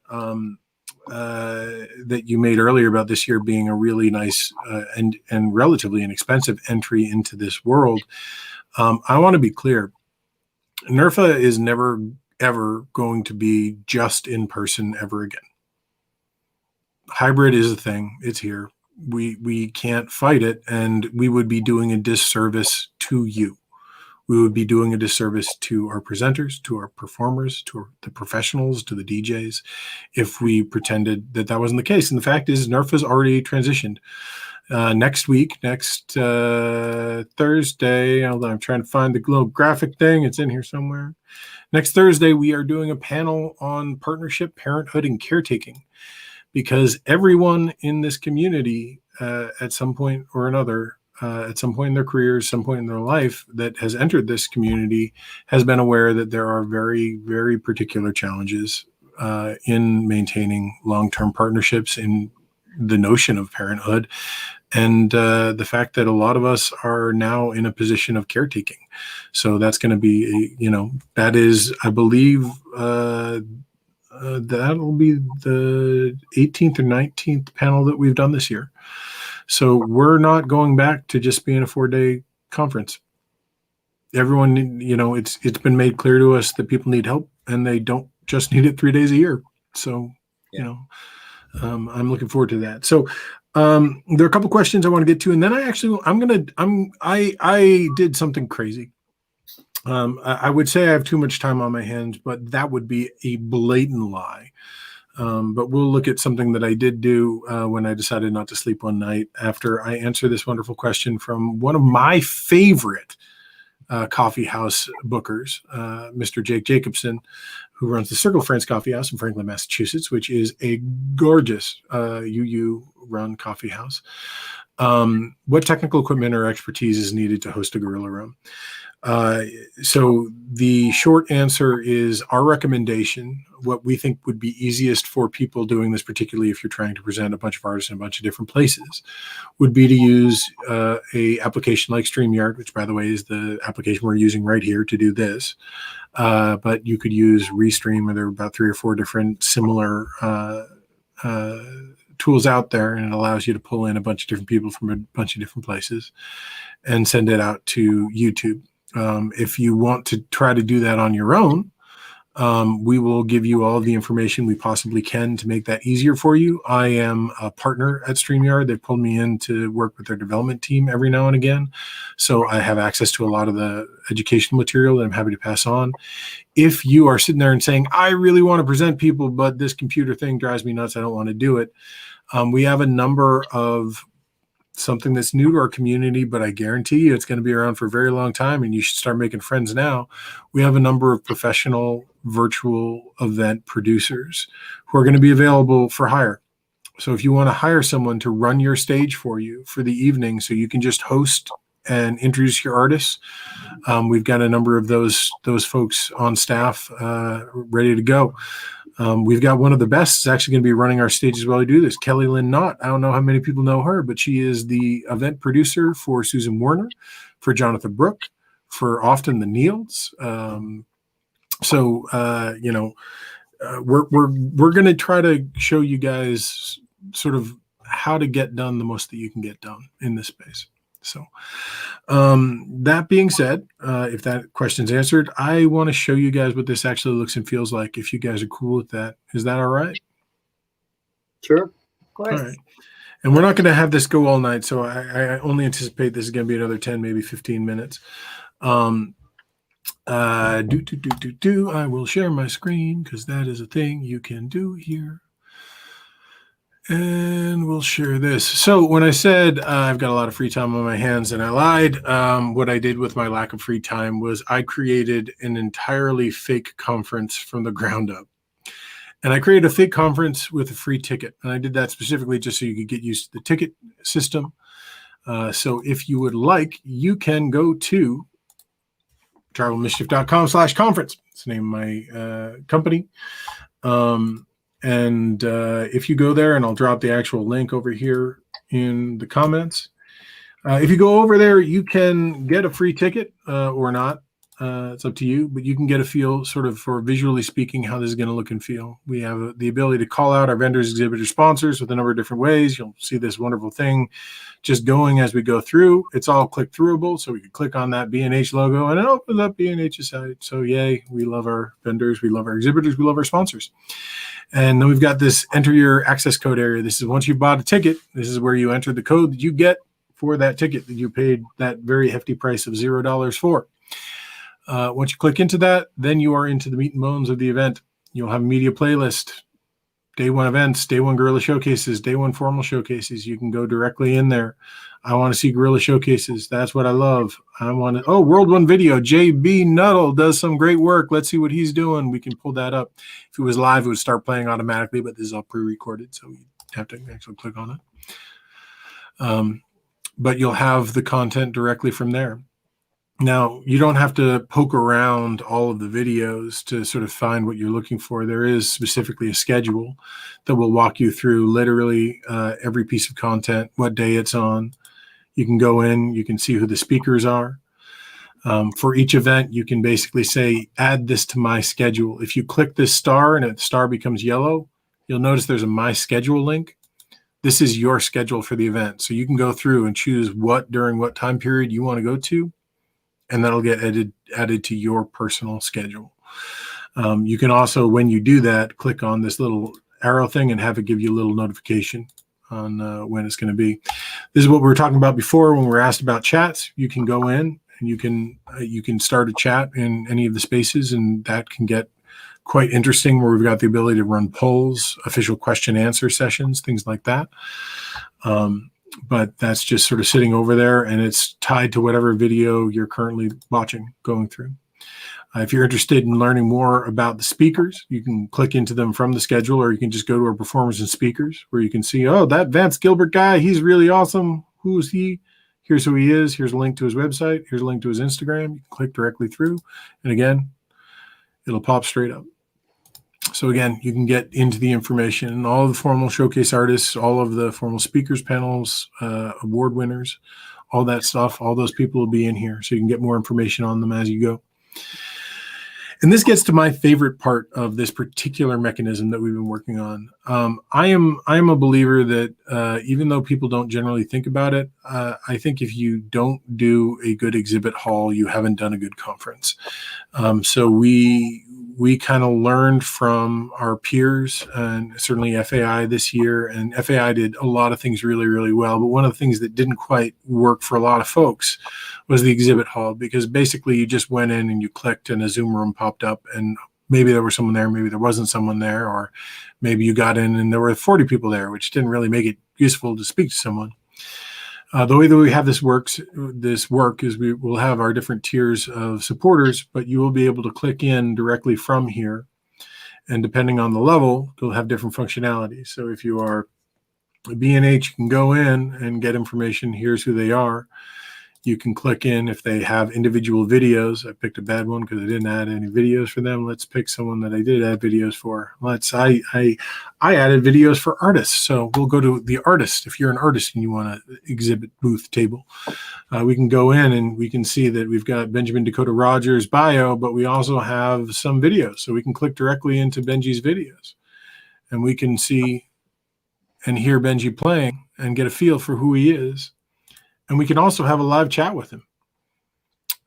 that you made earlier about this year being a really nice and relatively inexpensive entry into this world, I want to be clear. NERFA is never, ever going to be just in person ever again. Hybrid is a thing. It's here. We can't fight it, and we would be doing a disservice to you. We would be doing a disservice to our presenters, to our performers, to the professionals, to the DJs, if we pretended that wasn't the case. And the fact is, NERFA's already transitioned. Next week, next Thursday, I'm trying to find the little graphic thing. It's in here somewhere. Next Thursday, we are doing a panel on partnership, parenthood, and caretaking. Because everyone in this community at some point or another, at some point in their careers, some point in their life that has entered this community has been aware that there are very, very particular challenges in maintaining long-term partnerships, in the notion of parenthood, and the fact that a lot of us are now in a position of caretaking. So that's going to be, that is, I believe, that'll be the 18th or 19th panel that we've done this year. So we're not going back to just being a 4-day conference. Everyone, it's been made clear to us that people need help, and they don't just need it 3 days a year. So, I'm looking forward to that. So there are a couple questions I want to get to, and then I did something crazy. I would say I have too much time on my hands, but that would be a blatant lie. But we'll look at something that I did do when I decided not to sleep one night after I answered this wonderful question from one of my favorite coffee house bookers, Mr. Jake Jacobson, who runs the Circle Friends Coffee House in Franklin, Massachusetts, which is a gorgeous UU-run coffee house. What technical equipment or expertise is needed to host a Gorilla Room? So the short answer is our recommendation, what we think would be easiest for people doing this, particularly if you're trying to present a bunch of artists in a bunch of different places, would be to use a application like StreamYard, which, by the way, is the application we're using right here to do this. But you could use Restream, or there are about 3 or 4 different similar tools out there, and it allows you to pull in a bunch of different people from a bunch of different places and send it out to YouTube. If you want to try to do that on your own, we will give you all the information we possibly can to make that easier for you. I am a partner at StreamYard. They pulled me in to work with their development team every now and again. So I have access to a lot of the educational material that I'm happy to pass on. If you are sitting there and saying, I really want to present people, but this computer thing drives me nuts, I don't want to do it. We have a number of something that's new to our community, but I guarantee you it's going to be around for a very long time, and you should start making friends now. We have a number of professional virtual event producers who are going to be available for hire. So if you want to hire someone to run your stage for you for the evening, so you can just host and introduce your artists, we've got a number of those folks on staff ready to go. We've got one of the best is actually going to be running our stages while we do this, Kelly Lynn Knott. I don't know how many people know her, but she is the event producer for Susan Warner, for Jonathan Brooke, for Often the Neils. We're going to try to show you guys sort of how to get done the most that you can get done in this space. So that being said, if that question's answered, I want to show you guys what this actually looks and feels like, if you guys are cool with that. Is that all right? Sure. Of course. All right. And we're not going to have this go all night, so I only anticipate this is going to be another 10, maybe 15 minutes. I will share my screen because that is a thing you can do here. And we'll share this. So when I said I've got a lot of free time on my hands, and I lied, what I did with my lack of free time was I created an entirely fake conference from the ground up. And I created a fake conference with a free ticket. And I did that specifically just so you could get used to the ticket system. So if you would like, you can go to travelmischief.com/conference. It's the name of my company. And if you go there, and I'll drop the actual link over here in the comments. If you go over there, you can get a free ticket or not. It's up to you, but you can get a feel sort of for visually speaking how this is going to look and feel. We have the ability to call out our vendors, exhibitors, sponsors with a number of different ways. You'll see this wonderful thing just going as we go through. It's all click throughable, so we can click on that B&H logo and it opens up B&H's site. So yay, we love our vendors, we love our exhibitors, we love our sponsors. And then we've got this enter your access code area. This is once you bought a ticket, this is where you enter the code that you get for that ticket that you paid that very hefty price of $0 for. Once you click into that, then you are into the meat and bones of the event. You'll have a media playlist, day one events, day one guerrilla showcases, day one formal showcases. You can go directly in there. I want to see guerrilla showcases. That's what I love. I want to, World One Video. JB Nuttall does some great work. Let's see what he's doing. We can pull that up. If it was live, it would start playing automatically, but this is all pre-recorded, so you have to actually click on it. But you'll have the content directly from there. Now, you don't have to poke around all of the videos to sort of find what you're looking for. There is specifically a schedule that will walk you through literally every piece of content, what day it's on. You can go in, you can see who the speakers are. For each event, you can basically say, add this to my schedule. If you click this star and the star becomes yellow, you'll notice there's a My Schedule link. This is your schedule for the event. So you can go through and choose what during what time period you want to go to, and that'll get added to your personal schedule. You can also, when you do that, click on this little arrow thing and have it give you a little notification on when it's going to be. This is what we were talking about before when we were asked about chats. You can go in and you can start a chat in any of the spaces, and that can get quite interesting, where we've got the ability to run polls, official question answer sessions, things like that. But that's just sort of sitting over there, and it's tied to whatever video you're currently watching, going through. If you're interested in learning more about the speakers, you can click into them from the schedule, or you can just go to our performers and speakers, where you can see, that Vance Gilbert guy, he's really awesome. Who is he? here's who he is. Here's a link to his website. Here's a link to his Instagram. You can click directly through. And again, it'll pop straight up. So again, you can get into the information. All of the formal showcase artists, all of the formal speakers panels, award winners, all that stuff, all those people will be in here. So you can get more information on them as you go. And this gets to my favorite part of this particular mechanism that we've been working on. I am a believer that even though people don't generally think about it, I think if you don't do a good exhibit hall, you haven't done a good conference. So we kind of learned from our peers, and certainly FAI this year, and FAI did a lot of things really, really well. But one of the things that didn't quite work for a lot of folks was the exhibit hall, because basically you just went in and you clicked and a Zoom room popped up, and maybe there was someone there, maybe there wasn't someone there, or maybe you got in and there were 40 people there, which didn't really make it useful to speak to someone. The way that we have this work is we will have our different tiers of supporters, but you will be able to click in directly from here. And depending on the level, you'll have different functionalities. So if you are a B&H, you can go in and get information. Here's who they are. You can click in if they have individual videos. I picked a bad one because I didn't add any videos for them. Let's pick someone that I did add videos for. I added videos for artists. So we'll go to the artist. If you're an artist and you want an exhibit booth table, we can go in and we can see that we've got Benjamin Dakota Rogers' bio, but we also have some videos. So we can click directly into Benji's videos and we can see and hear Benji playing and get a feel for who he is. And we can also have a live chat with him.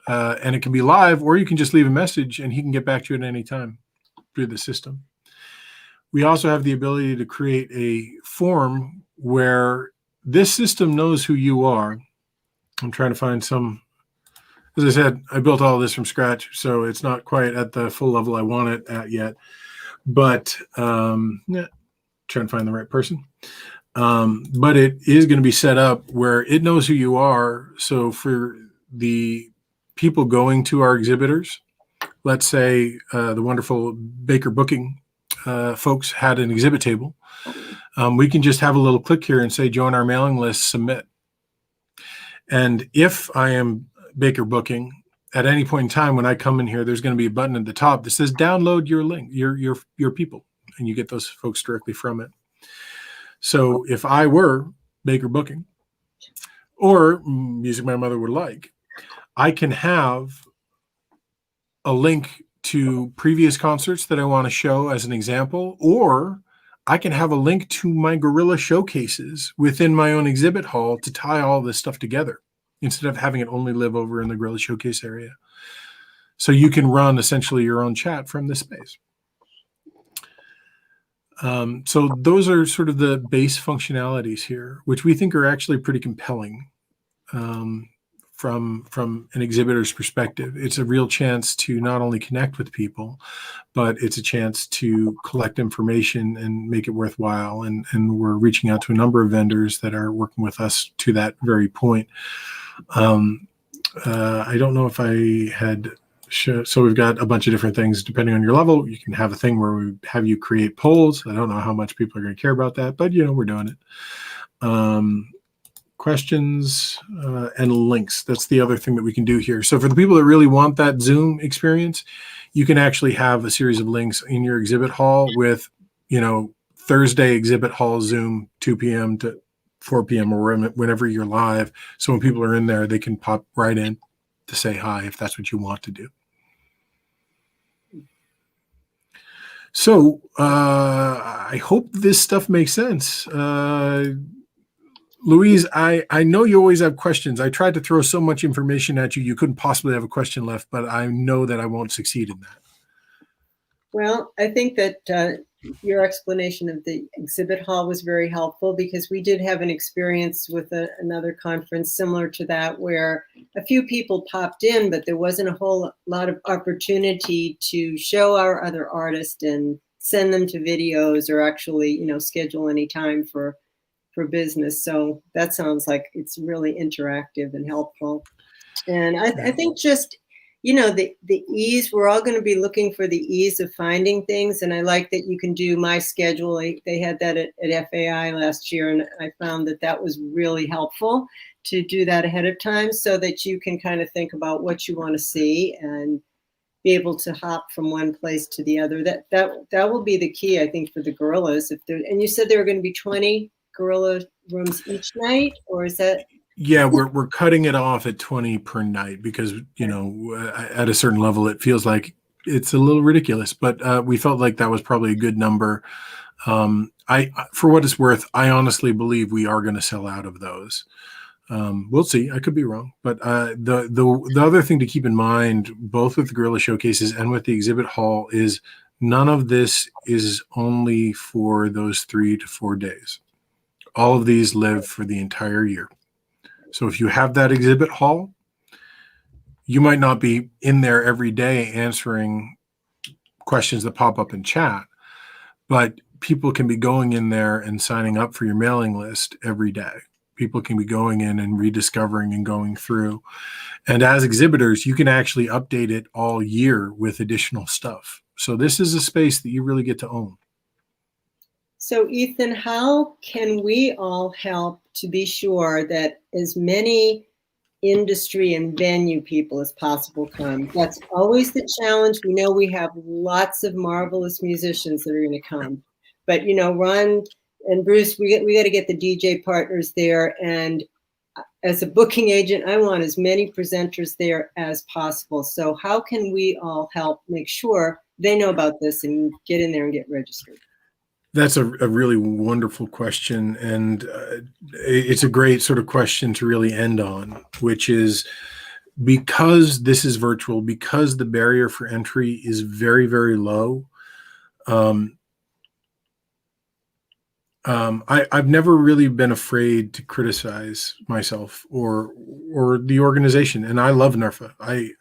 And it can be live, or you can just leave a message and he can get back to you at any time through the system. We also have the ability to create a form where this system knows who you are. I'm trying to find some, as I said, I built all this from scratch, so it's not quite at the full level I want it at yet. But trying to find the right person. But it is going to be set up where it knows who you are. So for the people going to our exhibitors, let's say the wonderful Baker Booking folks had an exhibit table, we can just have a little click here and say, join our mailing list, submit. And if I am Baker Booking, at any point in time when I come in here, there's going to be a button at the top that says download your link, your people, and you get those folks directly from it. So if I were Baker Booking or Music My Mother Would Like, I can have a link to previous concerts that I want to show as an example, or I can have a link to my Guerrilla showcases within my own exhibit hall to tie all this stuff together instead of having it only live over in the Guerrilla showcase area. So you can run essentially your own chat from this space. So those are sort of the base functionalities here, which we think are actually pretty compelling from an exhibitor's perspective. It's a real chance to not only connect with people, but it's a chance to collect information and make it worthwhile. And we're reaching out to a number of vendors that are working with us to that very point. I don't know if I had... So we've got a bunch of different things depending on your level. You can have a thing where we have you create polls. I don't know how much people are going to care about that, but we're doing it. Questions and links. That's the other thing that we can do here. So for the people that really want that Zoom experience, you can actually have a series of links in your exhibit hall with, Thursday exhibit hall Zoom 2 p.m. to 4 p.m. or whenever you're live. So when people are in there, they can pop right in to say hi if that's what you want to do. So I hope this stuff makes sense. Louise, I know you always have questions. I tried to throw so much information at you, you couldn't possibly have a question left, but I know that I won't succeed in that. Well, I think that your explanation of the exhibit hall was very helpful, because we did have an experience with another conference similar to that, where a few people popped in, but there wasn't a whole lot of opportunity to show our other artists and send them to videos or actually, schedule any time for business. So that sounds like it's really interactive and helpful. And I think just, the ease, we're all going to be looking for the ease of finding things. And I like that you can do my schedule. They had that at FAI last year, and I found that was really helpful to do that ahead of time so that you can kind of think about what you want to see and be able to hop from one place to the other. That will be the key, I think, for the gorillas. And you said there were going to be 20 gorilla rooms each night, or is that? Yeah, we're cutting it off at 20 per night because, at a certain level, it feels like it's a little ridiculous, but we felt like that was probably a good number. For what it's worth, I honestly believe we are going to sell out of those. We'll see. I could be wrong, but the other thing to keep in mind, both with the Gorilla Showcases and with the exhibit hall, is none of this is only for those 3 to 4 days. All of these live for the entire year. So if you have that exhibit hall, you might not be in there every day answering questions that pop up in chat, but people can be going in there and signing up for your mailing list every day. People can be going in and rediscovering and going through. And as exhibitors, you can actually update it all year with additional stuff. So this is a space that you really get to own. So Ethan, how can we all help to be sure that as many industry and venue people as possible come? That's always the challenge. We know we have lots of marvelous musicians that are going to come, but Ron and Bruce, we got to get the DJ partners there. And as a booking agent, I want as many presenters there as possible. So how can we all help make sure they know about this and get in there and get registered? That's a really wonderful question. And it's a great sort of question to really end on, which is, because this is virtual, because the barrier for entry is very, very low, I've never really been afraid to criticize myself or the organization, and I love NERFA. I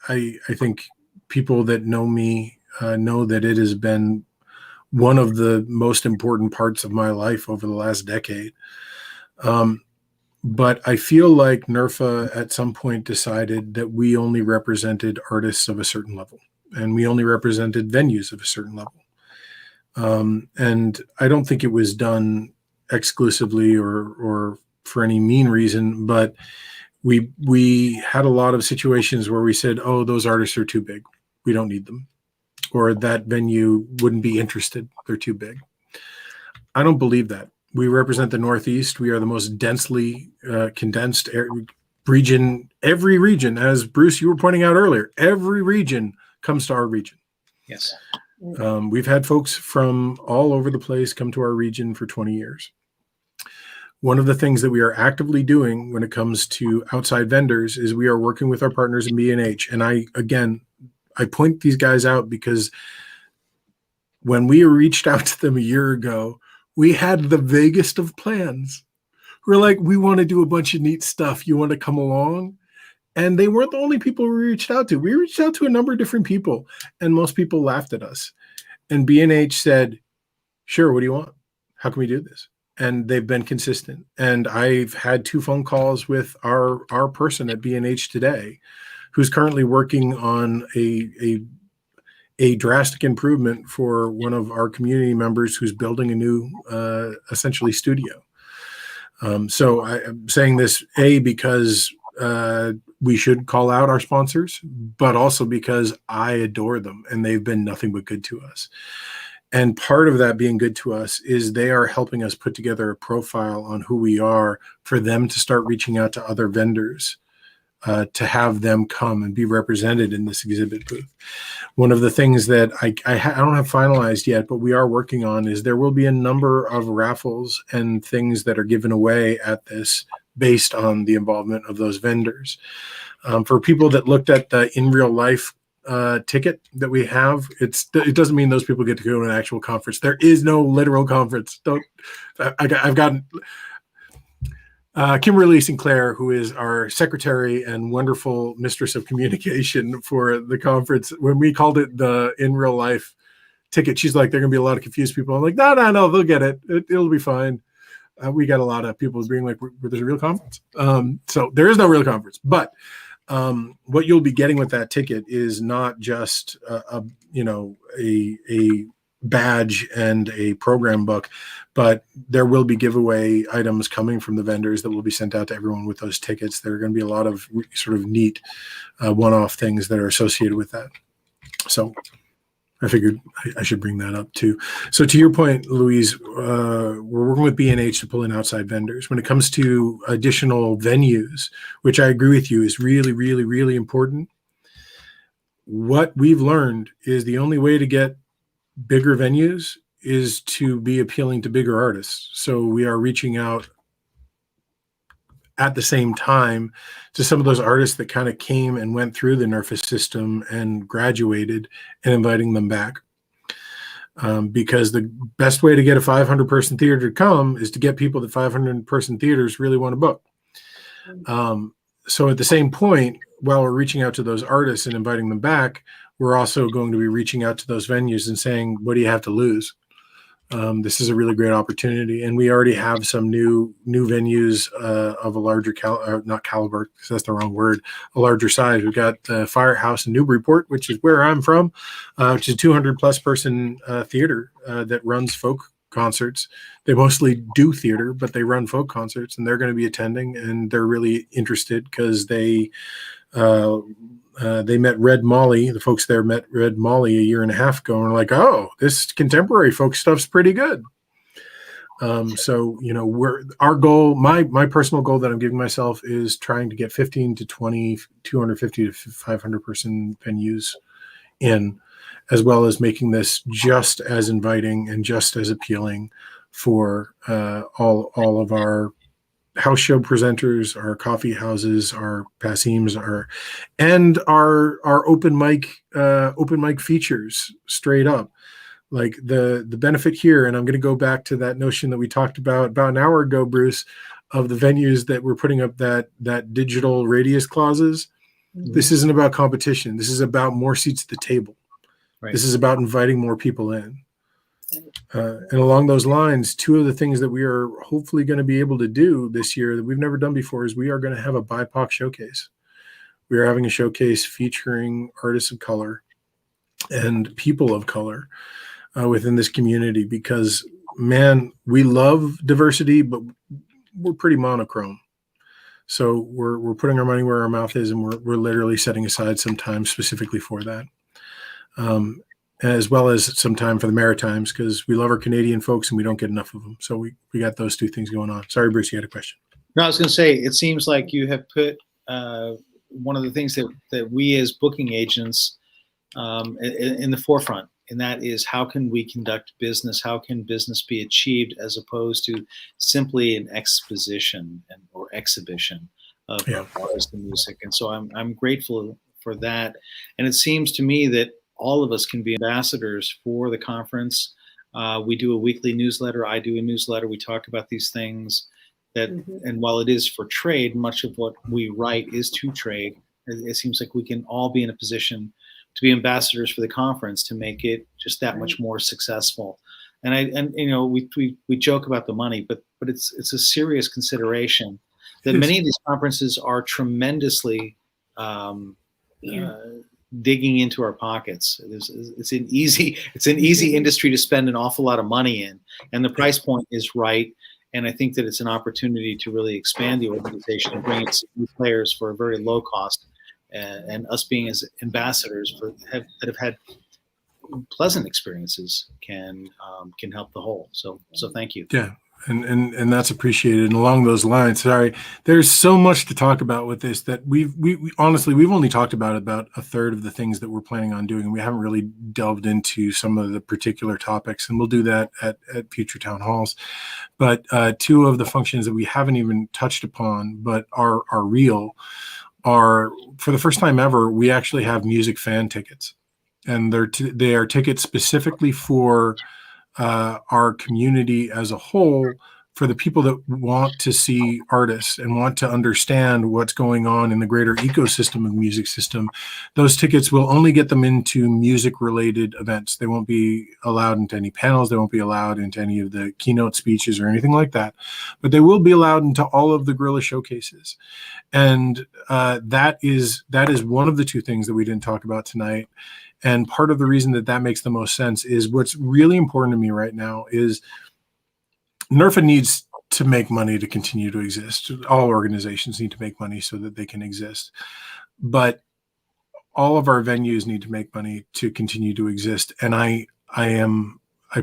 think people that know me know that it has been one of the most important parts of my life over the last decade. But I feel like NERFA at some point decided that we only represented artists of a certain level, and we only represented venues of a certain level. And I don't think it was done exclusively or for any mean reason, but we had a lot of situations where we said, oh, those artists are too big, we don't need them, or that venue wouldn't be interested, they're too big. I don't believe that. We represent the Northeast. We are the most densely condensed region. Every region, as Bruce, you were pointing out earlier, every region comes to our region. Yes. We've had folks from all over the place come to our region for 20 years. One of the things that we are actively doing when it comes to outside vendors is we are working with our partners in B&H. And I point these guys out because when we reached out to them a year ago, we had the vaguest of plans. We're like, we want to do a bunch of neat stuff. You want to come along? And they weren't the only people we reached out to. We reached out to a number of different people, and most people laughed at us. And B&H said, sure, what do you want? How can we do this? And they've been consistent. And I've had 2 phone calls with our person at B&H today, who's currently working on a drastic improvement for one of our community members who's building a new, essentially, studio. So I'm saying this, because we should call out our sponsors, but also because I adore them and they've been nothing but good to us. And part of that being good to us is they are helping us put together a profile on who we are for them to start reaching out to other vendors to have them come and be represented in this exhibit booth. One of the things that I don't have finalized yet, but we are working on, is there will be a number of raffles and things that are given away at this based on the involvement of those vendors. For people that looked at the in real life ticket that we have, it doesn't mean those people get to go to an actual conference. There is no literal conference. I've gotten Kimberly Sinclair, who is our secretary and wonderful mistress of communication for the conference, when we called it the in real life ticket, she's like, there are gonna be a lot of confused people. I'm like, no, they'll get it. It'll be fine. We got a lot of people being like, there's a real conference. So there is no real conference, but what you'll be getting with that ticket is not just a badge and a program book, but there will be giveaway items coming from the vendors that will be sent out to everyone with those tickets. There are going to be a lot of sort of neat one-off things that are associated with that. So I figured I should bring that up too. So to your point, Louise, we're working with B&H to pull in outside vendors. When it comes to additional venues, which I agree with you is really, really, really important, what we've learned is the only way to get bigger venues is to be appealing to bigger artists. So we are reaching out at the same time to some of those artists that kind of came and went through the NERFA system and graduated, and inviting them back. Because the best way to get a 500-person theater to come is to get people that 500-person theaters really want to book. So at the same point, while we're reaching out to those artists and inviting them back, we're also going to be reaching out to those venues and saying, what do you have to lose? This is a really great opportunity. And we already have some new venues of a larger not caliber, because that's the wrong word, a larger size. We've got the Firehouse in Newburyport, which is where I'm from, which is a 200-plus person theater that runs folk concerts. They mostly do theater, but they run folk concerts, and they're going to be attending, and they're really interested because they met Red Molly. The folks there met Red Molly a year and a half ago, and were like, "Oh, this contemporary folk stuff's pretty good." So our goal, my personal goal that I'm giving myself is trying to get 15 to 20, 250 to 500 person venues in, as well as making this just as inviting and just as appealing for all of our house show presenters, our coffee houses, our passemes, and our open mic features straight up. Like the benefit here, and I'm going to go back to that notion that we talked about an hour ago, Bruce, of the venues that we're putting up that digital radius clauses. Mm-hmm. This isn't about competition. This is about more seats at the table. Right. This is about inviting more people in. And along those lines, two of the things that we are hopefully going to be able to do this year that we've never done before is we are going to have a BIPOC showcase. We are having a showcase featuring artists of color and people of color within this community, because, man, we love diversity, but we're pretty monochrome. So we're putting our money where our mouth is, and we're literally setting aside some time specifically for that. As well as some time for the Maritimes, because we love our Canadian folks and we don't get enough of them. So we got those two things going on. Sorry, Bruce, you had a question. No, I was going to say, it seems like you have put one of the things that we as booking agents in the forefront, and that is, how can we conduct business? How can business be achieved as opposed to simply an exposition or exhibition of artists and music? And so I'm grateful for that. And it seems to me that all of us can be ambassadors for the conference. We do a weekly newsletter. I do a newsletter. We talk about these things and while it is for trade, much of what we write is to trade. It seems like we can all be in a position to be ambassadors for the conference to make it just that much more successful. And we joke about the money, but it's a serious consideration that many of these conferences are tremendously digging into our pockets. It's an easy industry to spend an awful lot of money in, and the price point is right. And I think that it's an opportunity to really expand the organization and bring in some new players for a very low cost, and us being as ambassadors that have had pleasant experiences can help the whole. So thank you. Yeah. And that's appreciated. And along those lines, sorry, there's so much to talk about with this that we honestly, we've only talked about a third of the things that we're planning on doing. We haven't really delved into some of the particular topics, and we'll do that at future town halls. But two of the functions that we haven't even touched upon, but are real, are, for the first time ever, we actually have music fan tickets, and they are tickets specifically for our community as a whole, for the people that want to see artists and want to understand what's going on in the greater ecosystem of music system. Those tickets will only get them into music related events. They won't be allowed into any panels. They won't be allowed into any of the keynote speeches or anything like that, but they will be allowed into all of the Guerrilla showcases. And that is one of the two things that we didn't talk about tonight. And part of the reason that that makes the most sense is what's really important to me right now is NERFA needs to make money to continue to exist. All organizations need to make money so that they can exist. But all of our venues need to make money to continue to exist. And I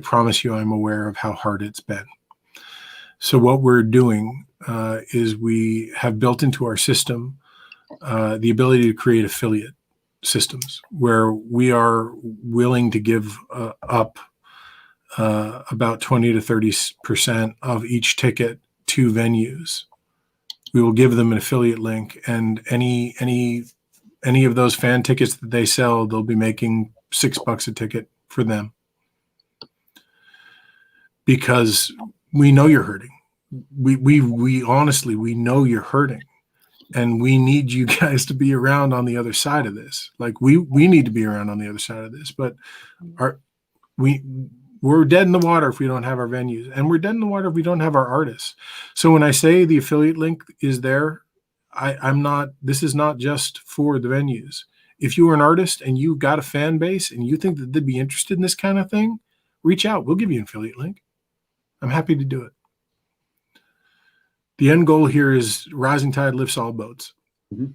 promise you, I'm aware of how hard it's been. So what we're doing is we have built into our system the ability to create affiliate systems where we are willing to give up about 20 to 30% of each ticket to venues. We will give them an affiliate link, and any of those fan tickets that they sell, they'll be making $6 a ticket for them, because we know you're hurting. We honestly, we know you're hurting, and we need you guys to be around on the other side of this. Like we need to be around on the other side of this, but we're dead in the water if we don't have our venues, and we're dead in the water if we don't have our artists. So when I say the affiliate link is there, this is not just for the venues. If you are an artist and you've got a fan base and you think that they'd be interested in this kind of thing, reach out. We'll give you an affiliate link. I'm happy to do it. The end goal here is rising tide lifts all boats. Mm-hmm.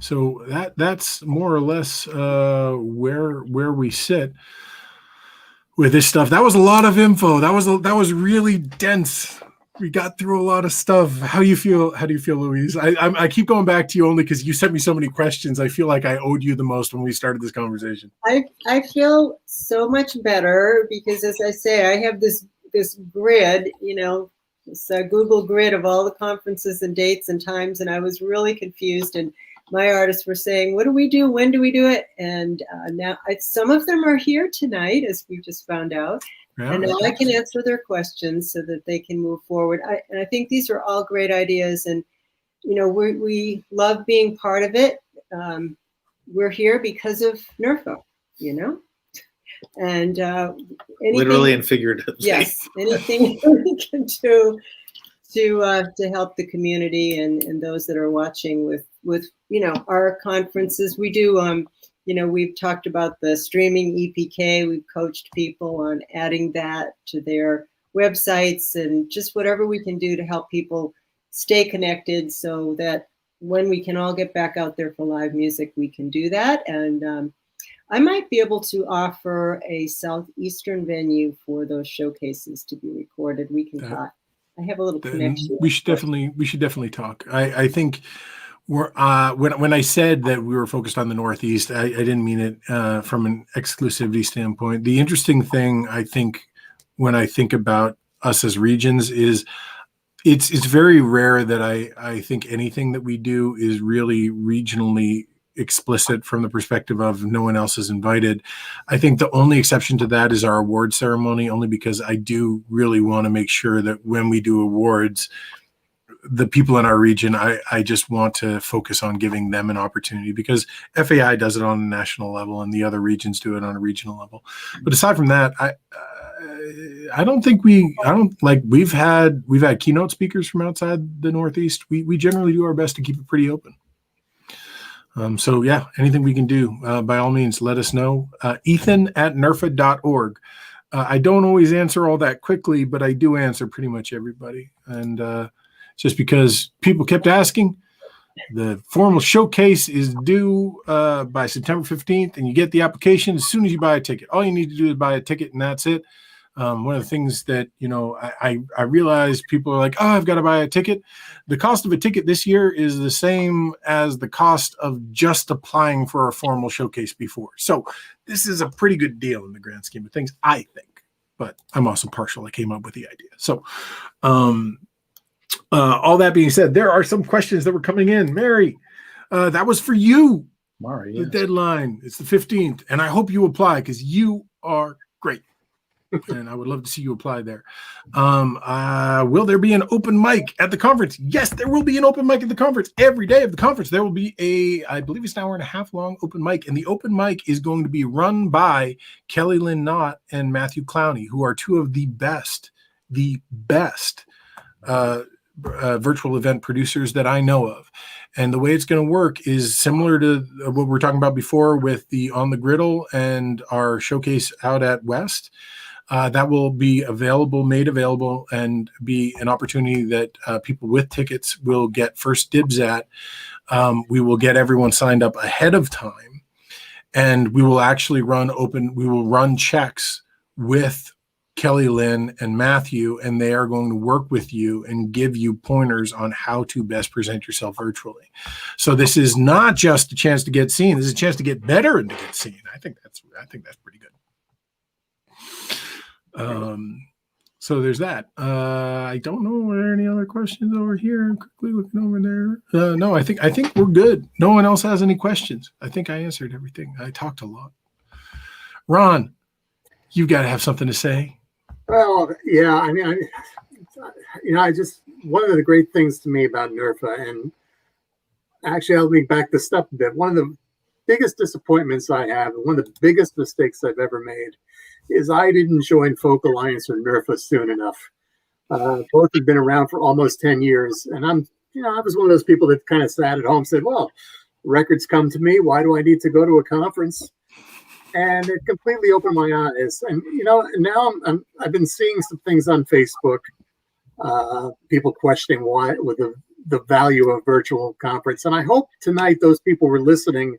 So that's more or less where we sit with this stuff. That was a lot of info. That was really dense. We got through a lot of stuff. How do you feel, Louise? I keep going back to you only because you sent me so many questions. I feel like I owed you the most when we started this conversation. I feel so much better because, as I say, I have this grid, this Google grid of all the conferences and dates and times, and I was really confused. And my artists were saying, "What do we do? When do we do it?" And now some of them are here tonight, as we just found out. Yeah. And now I can answer their questions so that they can move forward. And I think these are all great ideas. And, we love being part of it. We're here because of NERFA, and literally and figuratively. Yes, anything we can do to help the community and those that are watching with our conferences. We do we've talked about the streaming EPK. We've coached people on adding that to their websites and just whatever we can do to help people stay connected so that when we can all get back out there for live music, we can do that. And I might be able to offer a Southeastern venue for those showcases to be recorded. We can talk. I have a little connection. We should definitely talk. I think when I said that we were focused on the Northeast, I didn't mean it from an exclusivity standpoint. The interesting thing, I think, when I think about us as regions is it's very rare that I think anything that we do is really regionally explicit from the perspective of no one else is invited. I think the only exception to that is our award ceremony, only because I do really want to make sure that when we do awards, the people in our region, I just want to focus on giving them an opportunity, because FAI does it on a national level and the other regions do it on a regional level. But aside from that, we've had keynote speakers from outside the Northeast. We generally do our best to keep it pretty open. So yeah, anything we can do, by all means, let us know. Ethan@nerfa.org. I don't always answer all that quickly, but I do answer pretty much everybody. And just because people kept asking, the formal showcase is due by September 15th, and you get the application as soon as you buy a ticket. All you need to do is buy a ticket, and that's it. One of the things that, I realize people are like, oh, I've got to buy a ticket. The cost of a ticket this year is the same as the cost of just applying for a formal showcase before. So this is a pretty good deal in the grand scheme of things, I think. But I'm also partial. I came up with the idea. So all that being said, there are some questions that were coming in. Mary, that was for you. Mari, the deadline. It's the 15th. And I hope you apply because you are great. And I would love to see you apply there. Will there be an open mic at the conference? Yes, there will be an open mic at the conference. Every day of the conference, there will be I believe it's an hour and a half long open mic. And the open mic is going to be run by Kelly Lynn Knott and Matthew Clowney, who are two of the best virtual event producers that I know of. And the way it's going to work is similar to what we were talking about before with the On the Griddle and our showcase out at West. That will be made available, and be an opportunity that people with tickets will get first dibs at. We will get everyone signed up ahead of time, and we will actually run checks with Kelly Lynn and Matthew, and they are going to work with you and give you pointers on how to best present yourself virtually. So this is not just a chance to get seen. This is a chance to get better and to get seen. I think that's pretty good. So there's that. I don't know. Are there any other questions over here? I'm quickly looking over there. No, I think we're good. No one else has any questions. I think I answered everything. I talked a lot. Ron, you've got to have something to say. Well, yeah, I mean, one of the great things to me about NERFA, and actually I'll link back this up a bit. One of the biggest disappointments I have, and one of the biggest mistakes I've ever made, is I didn't join Folk Alliance or NERFA soon enough. Both have been around for almost 10 years, and I was one of those people that kind of sat at home and said, well, records come to me. Why do I need to go to a conference? And it completely opened my eyes. And, now I've been seeing some things on Facebook, people questioning why, with the value of virtual conference. And I hope tonight those people were listening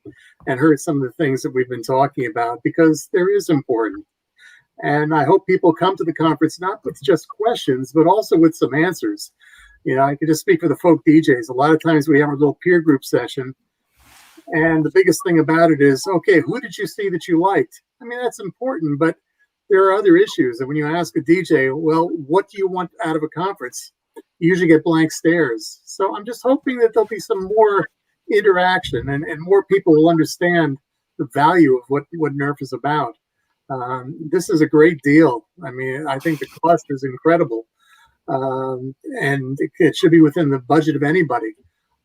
and heard some of the things that we've been talking about, because there is important. And I hope people come to the conference, not with just questions, but also with some answers. I can just speak for the folk DJs. A lot of times we have a little peer group session, and the biggest thing about it is, okay, who did you see that you liked? I mean, that's important, but there are other issues. And when you ask a DJ, well, what do you want out of a conference? You usually get blank stares. So I'm just hoping that there'll be some more interaction, and more people will understand the value of what NERF is about. This is a great deal. I mean, I think the cost is incredible. And it should be within the budget of anybody.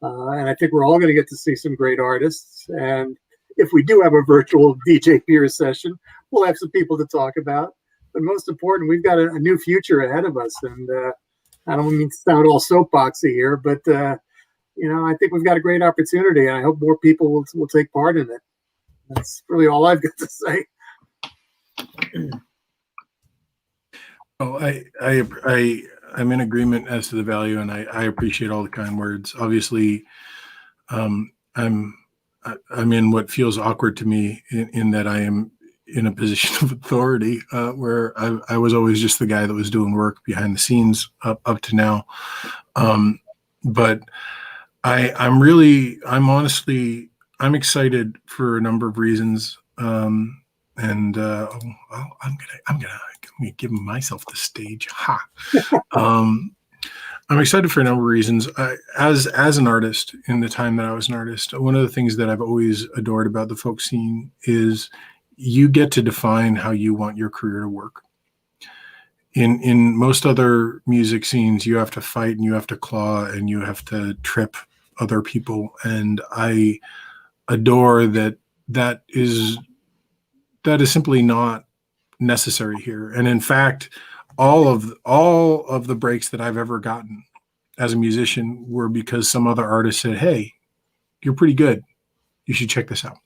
And I think we're all going to get to see some great artists. And if we do have a virtual DJ peer session, we'll have some people to talk about. But most important, we've got a new future ahead of us. And I don't mean to sound all soapboxy here, but I think we've got a great opportunity, and I hope more people will take part in it. That's really all I've got to say. Oh, I'm in agreement as to the value, and I appreciate all the kind words. Obviously, I'm in what feels awkward to me in that I am in a position of authority, where I was always just the guy that was doing work behind the scenes up to now. But I'm excited for a number of reasons. I'm gonna give myself the stage. I'm excited for a number of reasons. As an artist, in the time that I was an artist, one of the things that I've always adored about the folk scene is you get to define how you want your career to work. In most other music scenes, you have to fight and you have to claw and you have to trip other people, and I adore that. That is simply not necessary here. And in fact, all of the breaks that I've ever gotten as a musician were because some other artist said, hey, you're pretty good. You should check this out.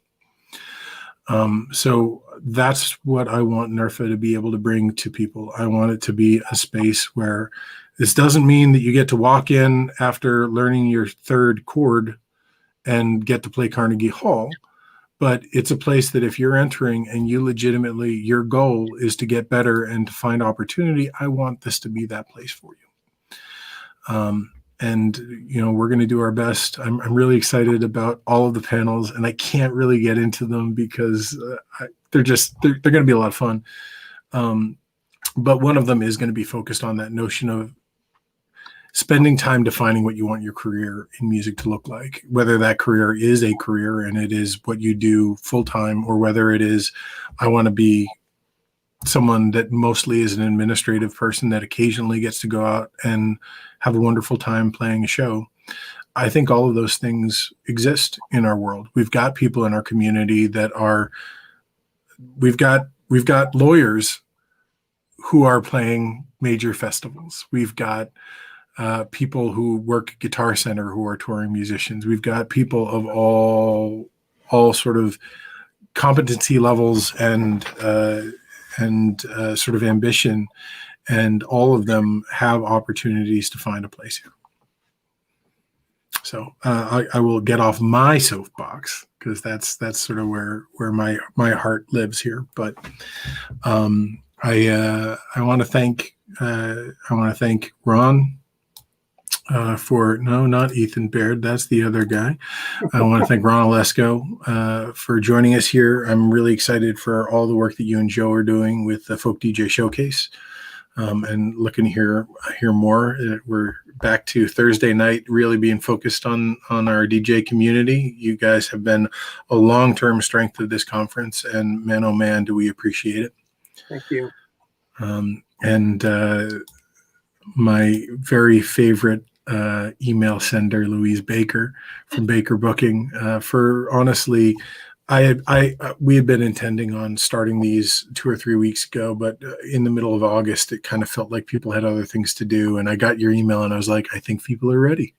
So that's what I want NERFA to be able to bring to people. I want it to be a space where this doesn't mean that you get to walk in after learning your third chord and get to play Carnegie Hall. But it's a place that if you're entering and you legitimately, your goal is to get better and to find opportunity, I want this to be that place for you. And we're going to do our best. I'm really excited about all of the panels, and I can't really get into them because they're going to be a lot of fun. But one of them is going to be focused on that notion of spending time defining what you want your career in music to look like, whether that career is a career and it is what you do full time, or whether it is, I want to be someone that mostly is an administrative person that occasionally gets to go out and have a wonderful time playing a show. I think all of those things exist in our world. We've got people in our community that we've got lawyers who are playing major festivals. We've got people who work at Guitar Center who are touring musicians. We've got people of all sort of competency levels and sort of ambition, and all of them have opportunities to find a place here. So I will get off my soapbox, because that's sort of where my heart lives here. But I want to thank Ron for not Ethan Baird, that's the other guy. I want to thank Ron Olesko for joining us here. I'm really excited for all the work that you and Joe are doing with the Folk DJ Showcase. And looking to hear more. We're back to Thursday night, really being focused on our DJ community. You guys have been a long-term strength of this conference, and man, oh man, do we appreciate it. Thank you. And my very favorite email sender, Louise Baker from Baker Booking, for honestly, we had been intending on starting these 2 or 3 weeks ago, but in the middle of August, it kind of felt like people had other things to do. And I got your email and I was like, I think people are ready.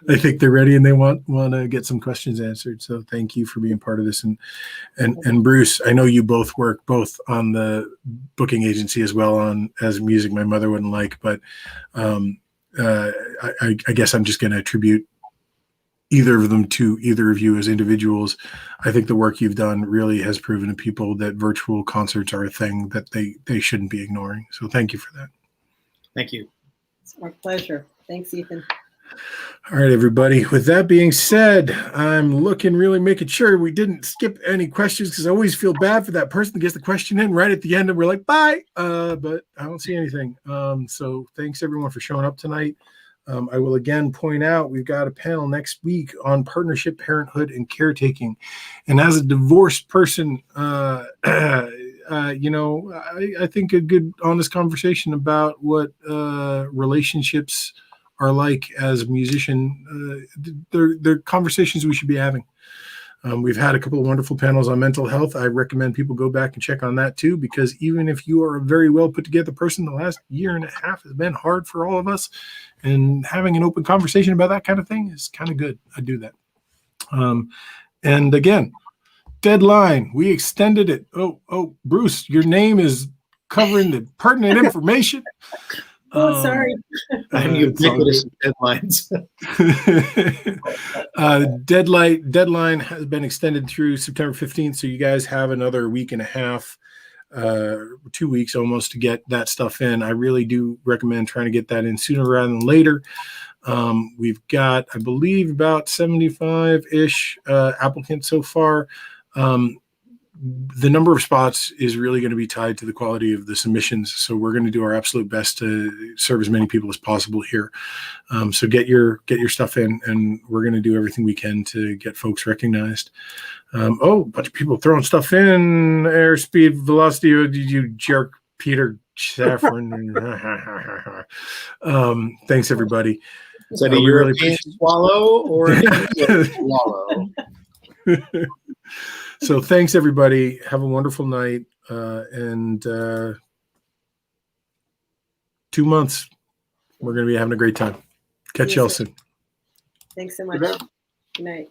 I think they're ready and they want to get some questions answered. So thank you for being part of this. And Bruce, I know you both work both on the booking agency as well as Music My Mother Wouldn't Like, but I guess I'm just going to attribute either of them to either of you as individuals. I think the work you've done really has proven to people that virtual concerts are a thing that they shouldn't be ignoring. So thank you for that. Thank you. It's our pleasure. Thanks, Ethan. All right, everybody. With that being said, I'm really making sure we didn't skip any questions, because I always feel bad for that person that gets the question in right at the end and we're like, bye. But I don't see anything. So thanks everyone for showing up tonight. I will again point out we've got a panel next week on partnership, parenthood, and caretaking. And as a divorced person, I think a good, honest conversation about what relationships are like as a musician. They're conversations we should be having. We've had a couple of wonderful panels on mental health. I recommend people go back and check on that too, because even if you are a very well put together person, the last year and a half has been hard for all of us. And having an open conversation about that kind of thing is kind of good. I do that. And again, deadline, we extended it. Oh, Bruce, your name is covering the pertinent information. Sorry. I'm ubiquitous deadlines. Deadline has been extended through September 15th, so you guys have another week and a half, 2 weeks almost, to get that stuff in. I really do recommend trying to get that in sooner rather than later. We've got, I believe, about 75-ish applicants so far. The number of spots is really going to be tied to the quality of the submissions. So we're going to do our absolute best to serve as many people as possible here. So get your stuff in, and we're going to do everything we can to get folks recognized. A bunch of people throwing stuff in. Airspeed, velocity, you jerk, Peter Saffron. Thanks, everybody. Is that a European swallow or an English swallow? So thanks, everybody. Have a wonderful night. And 2 months, we're going to be having a great time. Catch y'all soon. Thanks so much. Good night.